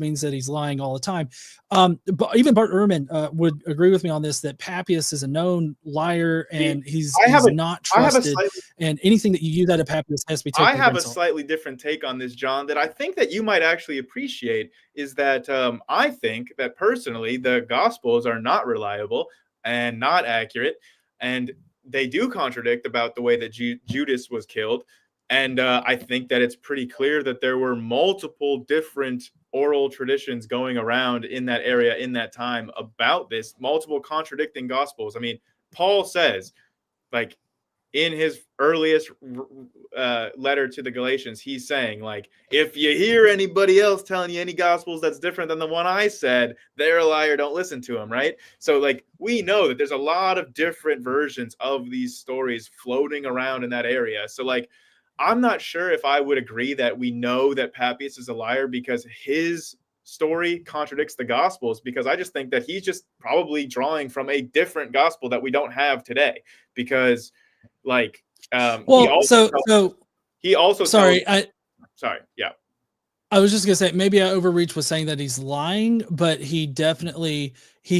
means that he's lying all the time. But even Bart Ehrman would agree with me on this, that Papias is a known liar See, and he's I have he's a not I have a trusted, slightly and anything that you use out of Papias has to be taken I with a have grain a of salt. slightly different take on this, John, that I think that you might actually appreciate. Is that I think that personally the Gospels are not reliable and not accurate, and they do contradict about the way that Judas was killed. And I think that it's pretty clear that there were multiple different oral traditions going around in that area in that time about this, multiple contradicting Gospels. I mean, Paul says, like, in his earliest letter to the Galatians, he's saying, like, if you hear anybody else telling you any gospels that's different than the one I said, they're a liar, don't listen to them, right? So, like, we know that there's a lot of different versions of these stories floating around in that area. So, like, I'm not sure if I would agree that we know that Papias is a liar because his story contradicts the gospels, because I just think that he's just probably drawing from a different gospel that we don't have today, because, like, he Well, also he also tells sorry, sorry, yeah. I was just gonna say, maybe I overreach with saying that he's lying, but he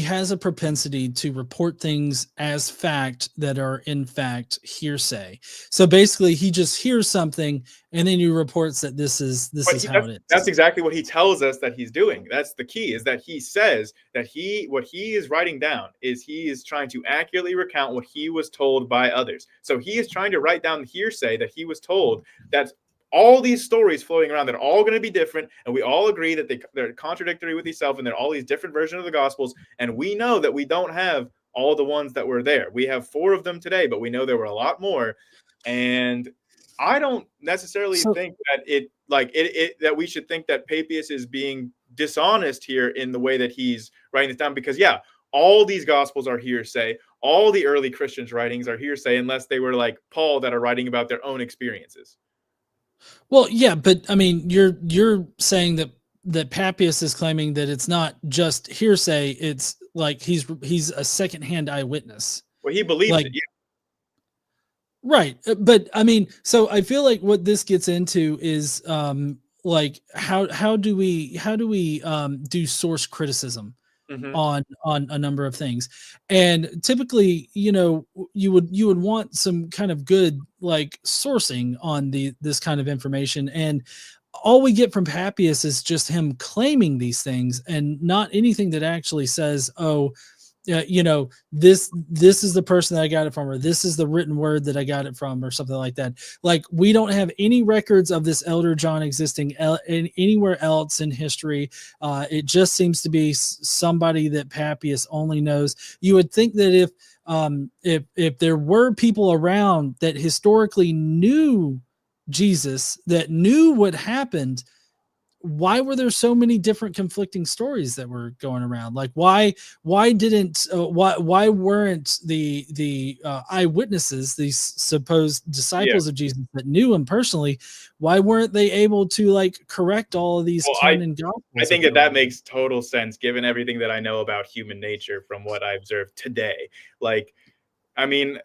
has a propensity to report things as fact that are in fact hearsay. So basically, he just hears something and then he reports that this But is how it that's is. exactly what he tells us that he's doing. That's the key, is that he says that what he is writing down is he is trying to accurately recount what he was told by others. So he is trying to write down the hearsay that he was told, that all these stories floating around that are all going to be different, and we all agree that they're contradictory with each other, and they're all these different versions of the Gospels, and we know that we don't have all the ones that were there. We have 4 of them today, but we know there were a lot more. And I don't necessarily So think that that we should think that Papias is being dishonest here in the way that he's writing this down, because yeah, all these gospels are hearsay. All the early Christians' writings are hearsay, unless they were like Paul, that are writing about their own experiences. well, yeah, but I mean, you're saying that Papias is claiming that it's not just hearsay; it's like he's a secondhand eyewitness. Well, he believes Like, it. Yeah. right. But I mean, so I feel like what this gets into is like how do we do source criticism Mm-hmm. on a number of things. And typically, you know, you would want some kind of good like sourcing on this kind of information, and all we get from Papias is just him claiming these things and not anything that actually says, oh, you know, this is the person that I got it from, or this is the written word that I got it from, or something like that. Like, we don't have any records of this elder John existing anywhere else in history. It just seems to be somebody that Papias only knows. You would think that if there were people around that historically knew Jesus, that knew what happened, why were there so many different conflicting stories that were going around? Like, why didn't why weren't the eyewitnesses, these supposed Yeah. disciples of Jesus that knew him personally, why weren't they able to like correct all of these Well, canon I gospels that think were that going that makes total sense, given everything that I know about human nature from what I observed today. Like, I mean,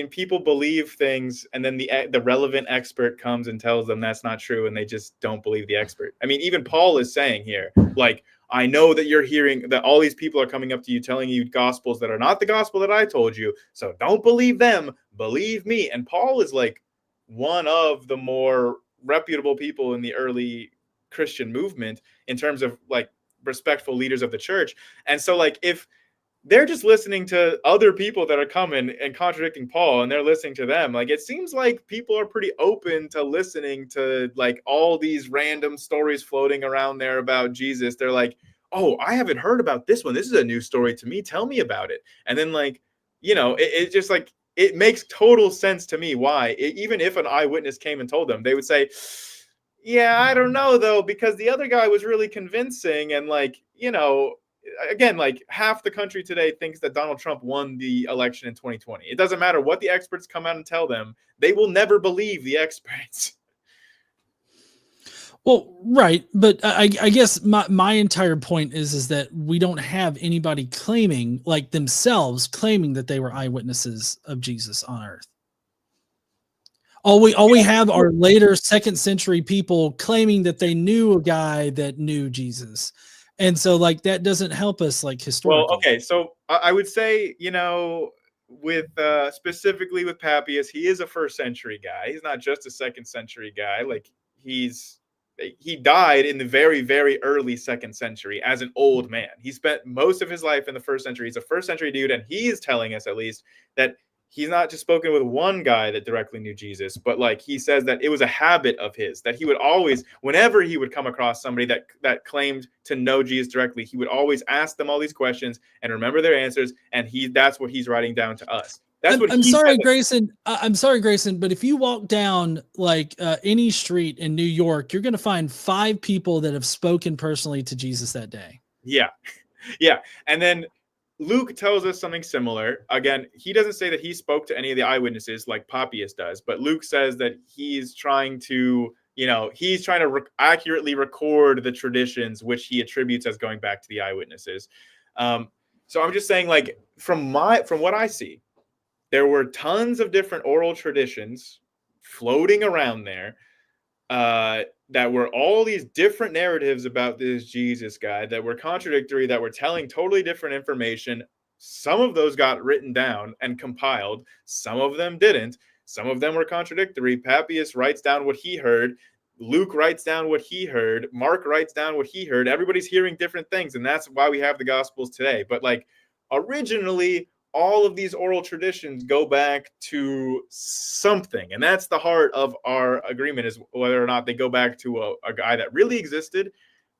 people believe things, and then the relevant expert comes and tells them that's not true, and they just don't believe the expert. I mean, even Paul is saying here, like, I know that you're hearing that all these people are coming up to you telling you gospels that are not the gospel that I told you, so don't believe them, believe me. And Paul is like one of the more reputable people in the early Christian movement in terms of like respectful leaders of the church. And so, like, if they're just listening to other people that are coming and contradicting Paul, and they're listening to them, like, it seems like people are pretty open to listening to like all these random stories floating around there about Jesus. They're like, oh, I haven't heard about this one, this is a new story to me, tell me about it. And then, like, it just, like, it makes total sense to me why even if an eyewitness came and told them, they would say, yeah, I don't know though, because the other guy was really convincing, and, like, again, like half the country today thinks that Donald Trump won the election in 2020. It doesn't matter what the experts come out and tell them. They will never believe the experts. Well, right, but I guess my entire point is that we don't have anybody claiming, like themselves, claiming that they were eyewitnesses of Jesus on Earth. All we have are later second century people claiming that they knew a guy that knew Jesus, and so like that doesn't help us like historically. Well, okay, so I would say, you know, with specifically with Papias, he is a first century guy. He's not just a second century guy. Like he died in the very, very early second century as an old man. He spent most of his life in the first century. He's a first century dude, and he is telling us at least that he's not just spoken with one guy that directly knew Jesus, but like he says that it was a habit of his, that he would always, whenever he would come across somebody that claimed to know Jesus directly, he would always ask them all these questions and remember their answers, and that's what he's writing down to us. That's what I'm sorry, Grayson. I'm sorry, Grayson, but if you walk down like any street in New York, you're going to find 5 people that have spoken personally to Jesus that day. Yeah. Yeah. And then Luke tells us something similar. Again, he doesn't say that he spoke to any of the eyewitnesses like Papias does, but Luke says that he's trying to, accurately record the traditions which he attributes as going back to the eyewitnesses. So I'm just saying, like, from what I see, there were tons of different oral traditions floating around there that were all these different narratives about this Jesus guy that were contradictory, that were telling totally different information. Some of those got written down and compiled. Some of them didn't. Some of them were contradictory. Papias writes down what he heard. Luke writes down what he heard. Mark writes down what he heard. Everybody's hearing different things, and that's why we have the Gospels today. But like originally, all of these oral traditions go back to something, and that's the heart of our agreement, is whether or not they go back to a guy that really existed,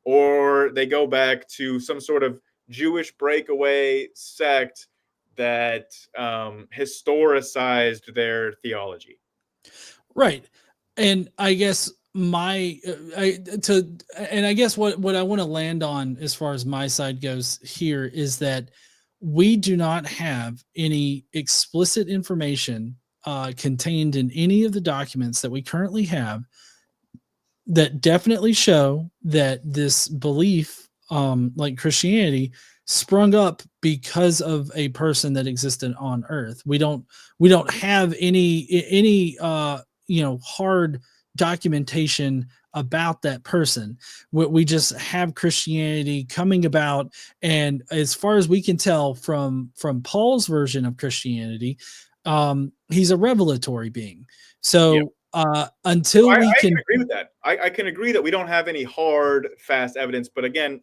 or they go back to some sort of Jewish breakaway sect that historicized their theology. Right. And I guess I guess what I want to land on as far as my side goes here is that we do not have any explicit information contained in any of the documents that we currently have that definitely show that this belief, like Christianity, sprung up because of a person that existed on Earth. We don't have any hard documentation about that person. We just have Christianity coming about, and as far as we can tell from Paul's version of Christianity, he's a revelatory being. So until I can agree with that. I can agree that we don't have any hard, fast evidence. But again,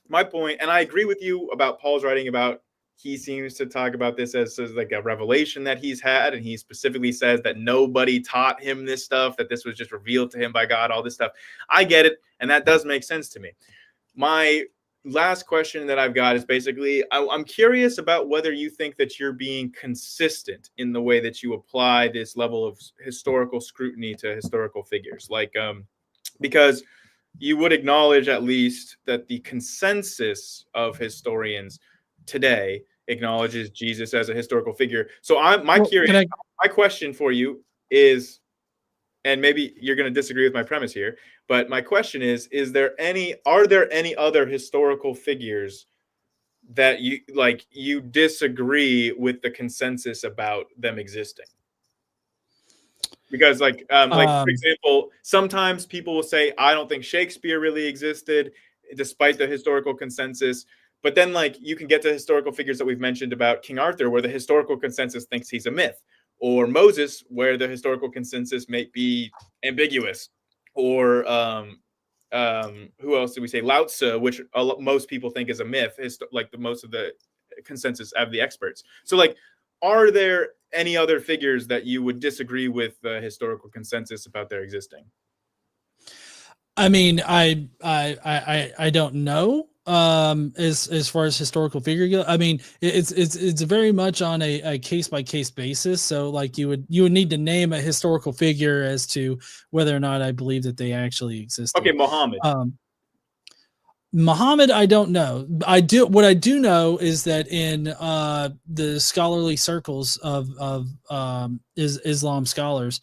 my point, and I agree with you about Paul's writing about, he seems to talk about this as like a revelation that he's had. And he specifically says that nobody taught him this stuff, that this was just revealed to him by God, all this stuff. I get it. And that does make sense to me. My last question that I've got is basically, I'm curious about whether you think that you're being consistent in the way that you apply this level of historical scrutiny to historical figures. Like, because you would acknowledge at least that the consensus of historians today acknowledges Jesus as a historical figure. So my question for you is, and maybe you're going to disagree with my premise here, but my question is are there any other historical figures that you disagree with the consensus about them existing? Because for example, sometimes people will say, I don't think Shakespeare really existed despite the historical consensus. But then you can get to historical figures that we've mentioned about King Arthur, where the historical consensus thinks he's a myth, or Moses, where the historical consensus may be ambiguous, or who else did we say? Lao Tzu, which most people think is a myth, most of the consensus of the experts. So are there any other figures that you would disagree with the historical consensus about their existing? I mean, I don't know. As far as historical figure go, I mean, it's very much on a case by case basis. So you would need to name a historical figure as to whether or not I believe that they actually existed. Okay, Muhammad. Muhammad, I don't know. What I do know is that in the scholarly circles of Islam scholars,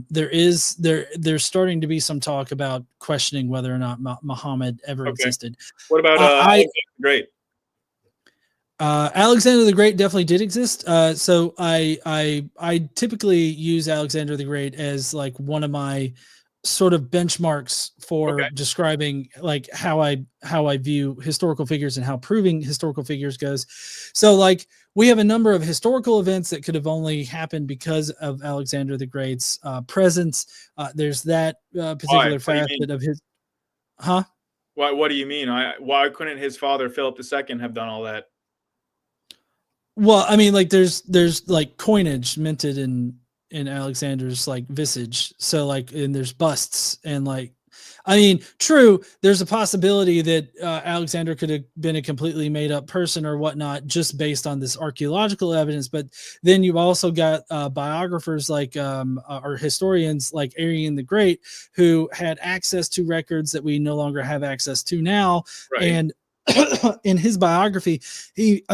there's starting to be some talk about questioning whether or not Muhammad ever Okay. existed. What about I Alexander the Great? Alexander the Great definitely did exist. So I typically use Alexander the Great as like one of my sort of benchmarks for Okay. describing like how I view historical figures and how proving historical figures goes. So like we have a number of historical events that could have only happened because of Alexander the Great's presence. There's that Why? particular What do you mean? facet of his, huh? What do you mean? Why couldn't his father Philip II have done all that? Well, I mean, like there's like coinage minted in Alexander's like visage. So like, and there's busts and like, I mean, true. There's a possibility that Alexander could have been a completely made up person or whatnot, just based on this archaeological evidence. But then you've also got biographers like or historians like Arian the Great, who had access to records that we no longer have access to now. Right. And in his biography, he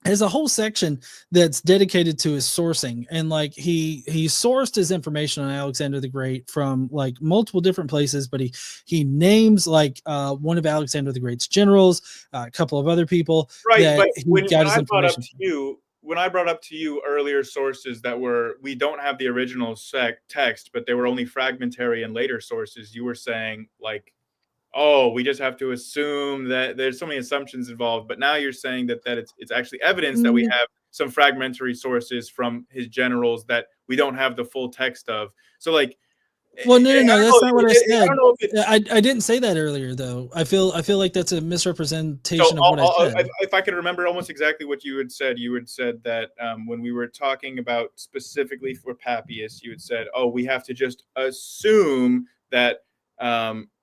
there's a whole section that's dedicated to his sourcing, and like he sourced his information on Alexander the Great from like multiple different places, but he names like one of Alexander the Great's generals, a couple of other people Right, that but he got his I brought up information to from. you when I brought up to you earlier sources that were we don't have the original text, but they were only fragmentary and later sources, you were saying like, oh, we just have to assume that there's so many assumptions involved. But now you're saying that it's actually evidence that we Mm, have some fragmentary sources from his generals that we don't have the full text of. So like, well, no, I that's don't not know. what I I don't said. know if it's I didn't say that earlier, though. I feel like that's a so. misrepresentation of what I said. If I could remember almost exactly what you had said that when we were talking about specifically for Papias, you had said, "Oh, we have to just assume that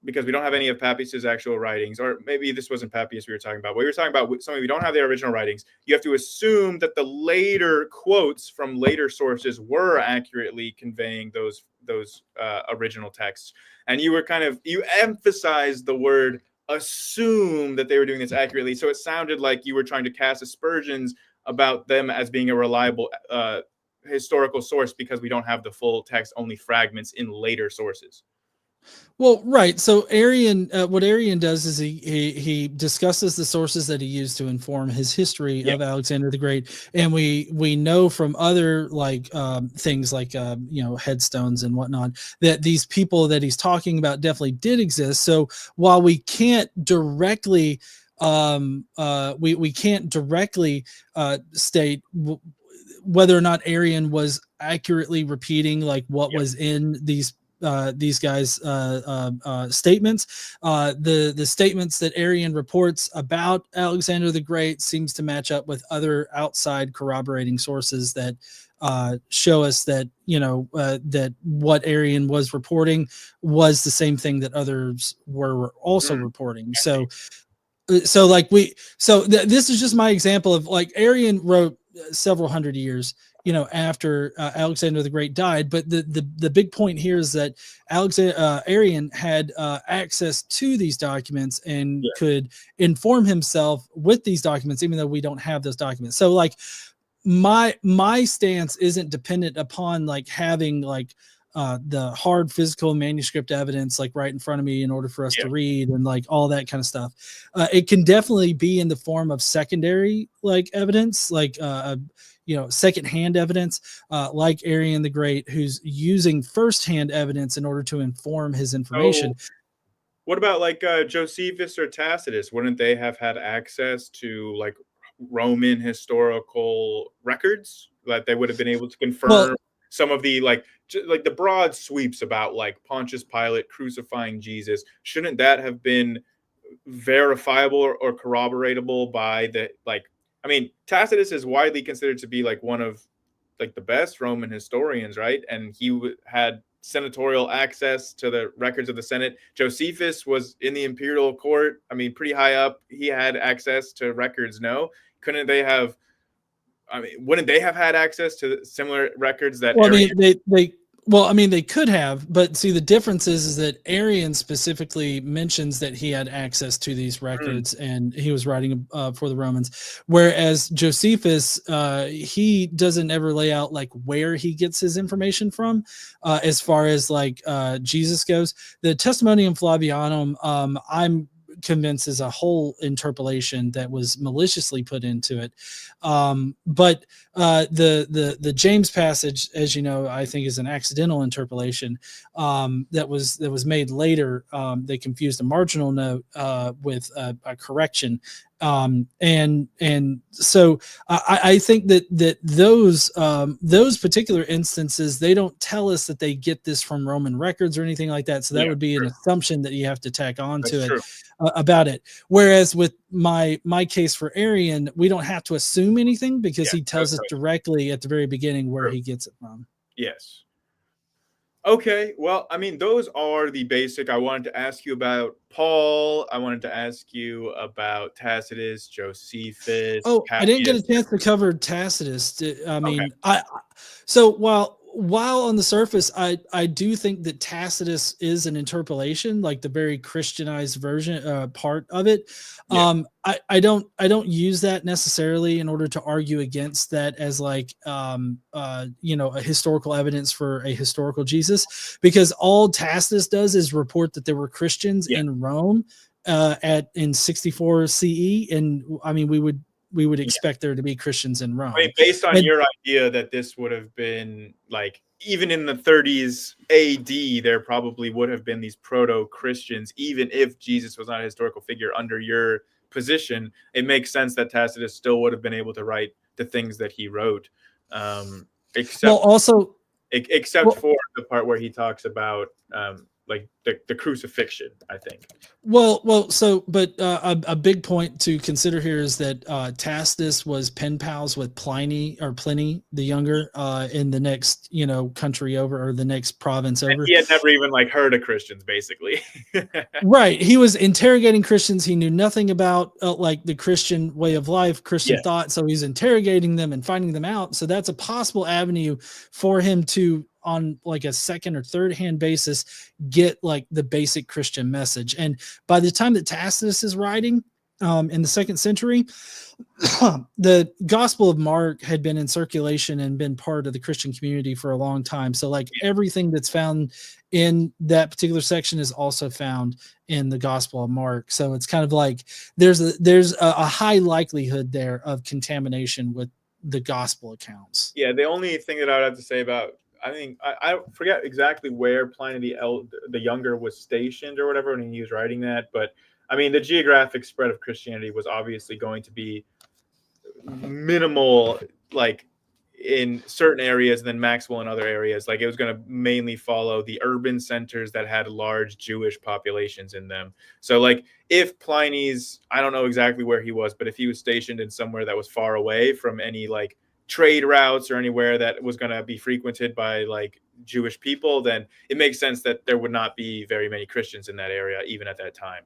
because we don't have any of Papias's actual writings, or maybe this wasn't Papias we were talking about. But we were talking about something we don't have the original writings. You have to assume that the later quotes from later sources were accurately conveying those original texts." And you were you emphasized the word assume that they were doing this accurately. So it sounded like you were trying to cast aspersions about them as being a reliable historical source because we don't have the full text, only fragments in later sources. Well, right. So Arian, what Arian does is he discusses the sources that he used to inform his history Yeah. of Alexander the Great, and we know from other like things like headstones and whatnot that these people that he's talking about definitely did exist. So while we can't directly we can't directly state whether or not Arian was accurately repeating like what Yeah. was in these guys' statements. The statements that Arian reports about Alexander the Great seems to match up with other outside corroborating sources that show us that that what Arian was reporting was the same thing that others were also Mm. reporting. So like this is just my example of like Arian wrote several hundred years after Alexander the Great died, but the big point here is that Arian had access to these documents and Yeah. could inform himself with these documents even though we don't have those documents. So like my stance isn't dependent upon like having like the hard physical manuscript evidence like right in front of me in order for us Yeah. to read and like all that kind of stuff. It can definitely be in the form of secondary like evidence, like secondhand evidence, like Arian the Great, who's using firsthand evidence in order to inform his So information. what about like Josephus or Tacitus? Wouldn't they have had access to like Roman historical records that they would have been able to Well, confirm some of the like the broad sweeps about like Pontius Pilate crucifying Jesus? Shouldn't that have been verifiable or corroboratable by the like? I mean, Tacitus is widely considered to be like one of like the best Roman historians, right? And he had senatorial access to the records of the Senate. Josephus was in the imperial court. I mean, pretty high up. He had access to records. No, couldn't they have? I mean, wouldn't they have had access to similar records that well, I Arian? mean, Well, I mean, they could have, but see, the difference is that Arian specifically mentions that he had access to these Mm, records and he was writing for the Romans, whereas Josephus, he doesn't ever lay out like where he gets his information from, as far as like Jesus goes. The Testimonium Flavianum, I'm convinced is a whole interpolation that was maliciously put into it, but the James passage, as you know, I think is an accidental interpolation that was made later. They confused a marginal note with a correction, and so I think that those particular instances, they don't tell us that they get this from Roman records or anything like that. So that yeah, would be an true. assumption that you have to tack on That's to it true. about it. Whereas with my case for Arian, we don't have to assume anything because Yeah, he no tells us question. directly at the very beginning where True. he gets it from. Yes. Okay, well, I mean, those are the basic. I wanted to ask you about Paul. I wanted to ask you about Tacitus, Josephus, Oh, I didn't get a Papias. chance to cover Tacitus. I Okay. mean, so while on the surface, I do think that Tacitus is an interpolation, like the very Christianized version part of it. Yeah. I don't use that necessarily in order to argue against that as like a historical evidence for a historical Jesus, because all Tacitus does is report that there were Christians Yeah. in Rome in 64 CE, and I mean we would Yeah. expect there to be Christians in I mean, Rome. based on And your idea that this would have been like even in the 30s AD, there probably would have been these proto Christians, even if Jesus was not a historical figure under your position. It makes sense that Tacitus still would have been able to write the things that he wrote, um, well, except also, except well, for the part where he talks about like the crucifixion, I think. So, but a big point to consider here is that Tacitus was pen pals with Pliny the Younger in the next, country over, or the next province And over. he had never even like heard of Christians, basically. Right. He was interrogating Christians. He knew nothing about like the Christian way of life, Christian Yes. thought. So he's interrogating them and finding them out. So that's a possible avenue for him to, on like a second or third hand basis, get like the basic Christian message. And by the time that Tacitus is writing in the 2nd century, the Gospel of Mark had been in circulation and been part of the Christian community for a long time. So like everything that's found in that particular section is also found in the Gospel of Mark. So it's kind of like there's a high likelihood there of contamination with the gospel accounts. Yeah, the only thing that I would have to say about, I think I forget exactly where Pliny the Younger was stationed or whatever when he was writing that, but I mean the geographic spread of Christianity was obviously going to be minimal, like in certain areas, and then maximal in other areas. Like it was going to mainly follow the urban centers that had large Jewish populations in them. So like if Pliny's, I don't know exactly where he was, but if he was stationed in somewhere that was far away from any like trade routes or anywhere that was going to be frequented by like Jewish people, then it makes sense that there would not be very many Christians in that area even at that time.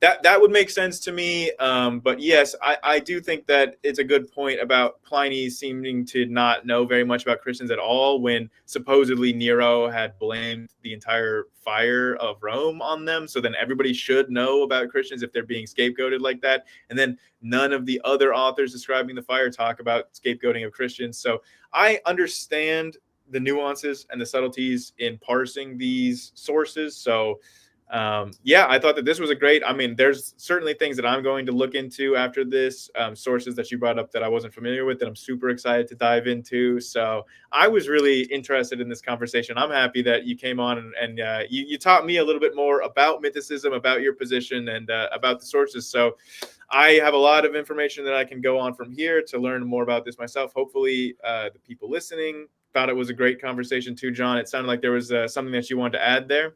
That would make sense to me. But yes, I do think that it's a good point about Pliny seeming to not know very much about Christians at all, when supposedly Nero had blamed the entire fire of Rome on them. So then everybody should know about Christians if they're being scapegoated like that. And then none of the other authors describing the fire talk about scapegoating of Christians. So I understand the nuances and the subtleties in parsing these sources. So yeah, I thought that this was a great, I mean, there's certainly things that I'm going to look into after this, sources that you brought up that I wasn't familiar with that I'm super excited to dive into. So I was really interested in this conversation. I'm happy that you came on and you taught me a little bit more about mythicism, about your position, and about the sources. So I have a lot of information that I can go on from here to learn more about this myself. Hopefully the people listening thought it was a great conversation too, John. It sounded like there was something that you wanted to add there.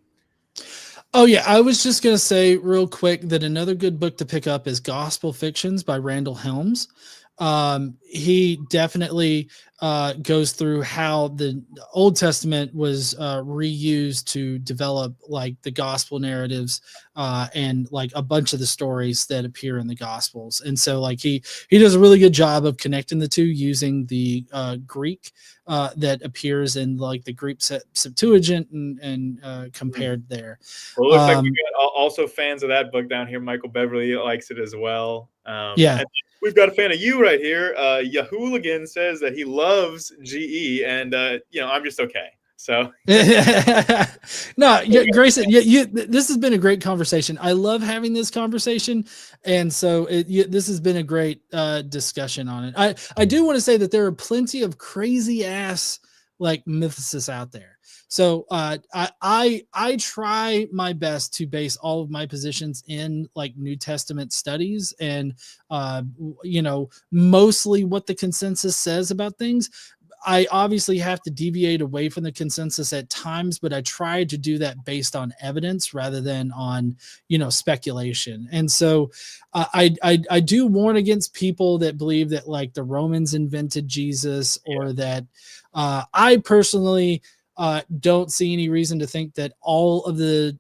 Oh yeah, I was just gonna say real quick that another good book to pick up is Gospel Fictions by Randall Helms. He definitely goes through how the Old Testament was reused to develop like the gospel narratives and like a bunch of the stories that appear in the gospels. And so like he does a really good job of connecting the two using the Greek that appears in like the Greek Septuagint and compared there. Well, it looks like we got also fans of that book down here. Michael Beverly likes it as well. Yeah. And we've got a fan of you right here. Yahooligan says that he loves GE, and I'm just okay. So no, Grayson, this has been a great conversation. I love having this conversation, and so this has been a great discussion on it. I do want to say that there are plenty of crazy ass like mythicists out there. So I try my best to base all of my positions in like New Testament studies and mostly what the consensus says about things. I obviously have to deviate away from the consensus at times, but I try to do that based on evidence rather than on, speculation. And so I do warn against people that believe that like the Romans invented Jesus or that I personally don't see any reason to think that all of the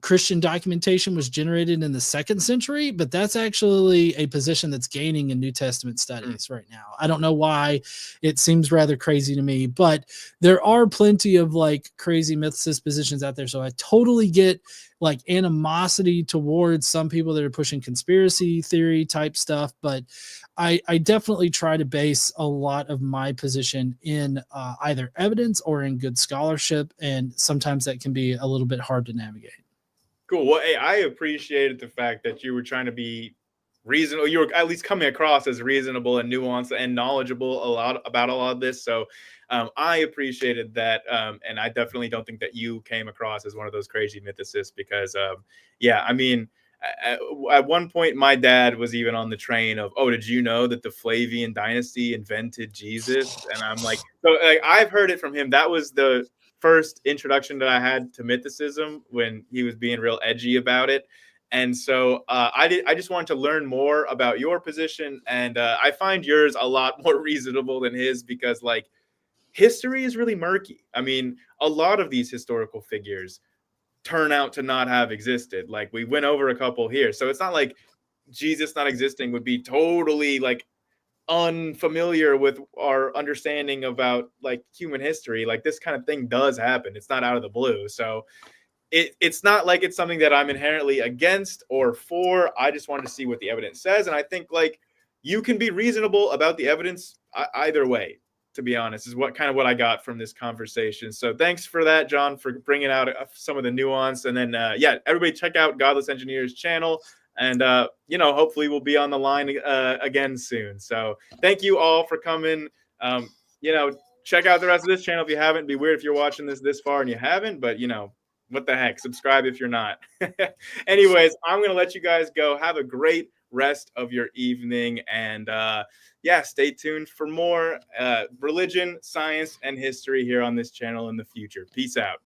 Christian documentation was generated in the 2nd century, but that's actually a position that's gaining in New Testament studies right now. I don't know why. It seems rather crazy to me, but there are plenty of like crazy mythicist positions out there. So I totally get like animosity towards some people that are pushing conspiracy theory type stuff, but I definitely try to base a lot of my position in either evidence or in good scholarship, and sometimes that can be a little bit hard to navigate. Cool. Well, hey, I appreciated the fact that you were trying to be reasonable. You were at least coming across as reasonable and nuanced and knowledgeable about a lot of this. So I appreciated that. And I definitely don't think that you came across as one of those crazy mythicists because, I mean, at one point, my dad was even on the train of, oh, did you know that the Flavian dynasty invented Jesus? And I'm like, so like, I've heard it from him. That was the first introduction that I had to mythicism when he was being real edgy about it. And so I just wanted to learn more about your position. And I find yours a lot more reasonable than his because like history is really murky. I mean, a lot of these historical figures turn out to not have existed. Like we went over a couple here. So it's not like Jesus not existing would be totally like unfamiliar with our understanding about like human history. Like this kind of thing does happen. It's not out of the blue. So it's not like it's something that I'm inherently against or for. I just wanted to see what the evidence says. And I think like you can be reasonable about the evidence either way, to be honest, is what I got from this conversation. So thanks for that, John, for bringing out some of the nuance. And then, everybody check out Godless Engineer's channel. And, hopefully we'll be on the line again soon. So thank you all for coming. Check out the rest of this channel if you haven't. It'd be weird if you're watching this far and you haven't, but, what the heck? Subscribe if you're not. Anyways, I'm going to let you guys go. Have a great rest of your evening. And, stay tuned for more religion, science, and history here on this channel in the future. Peace out.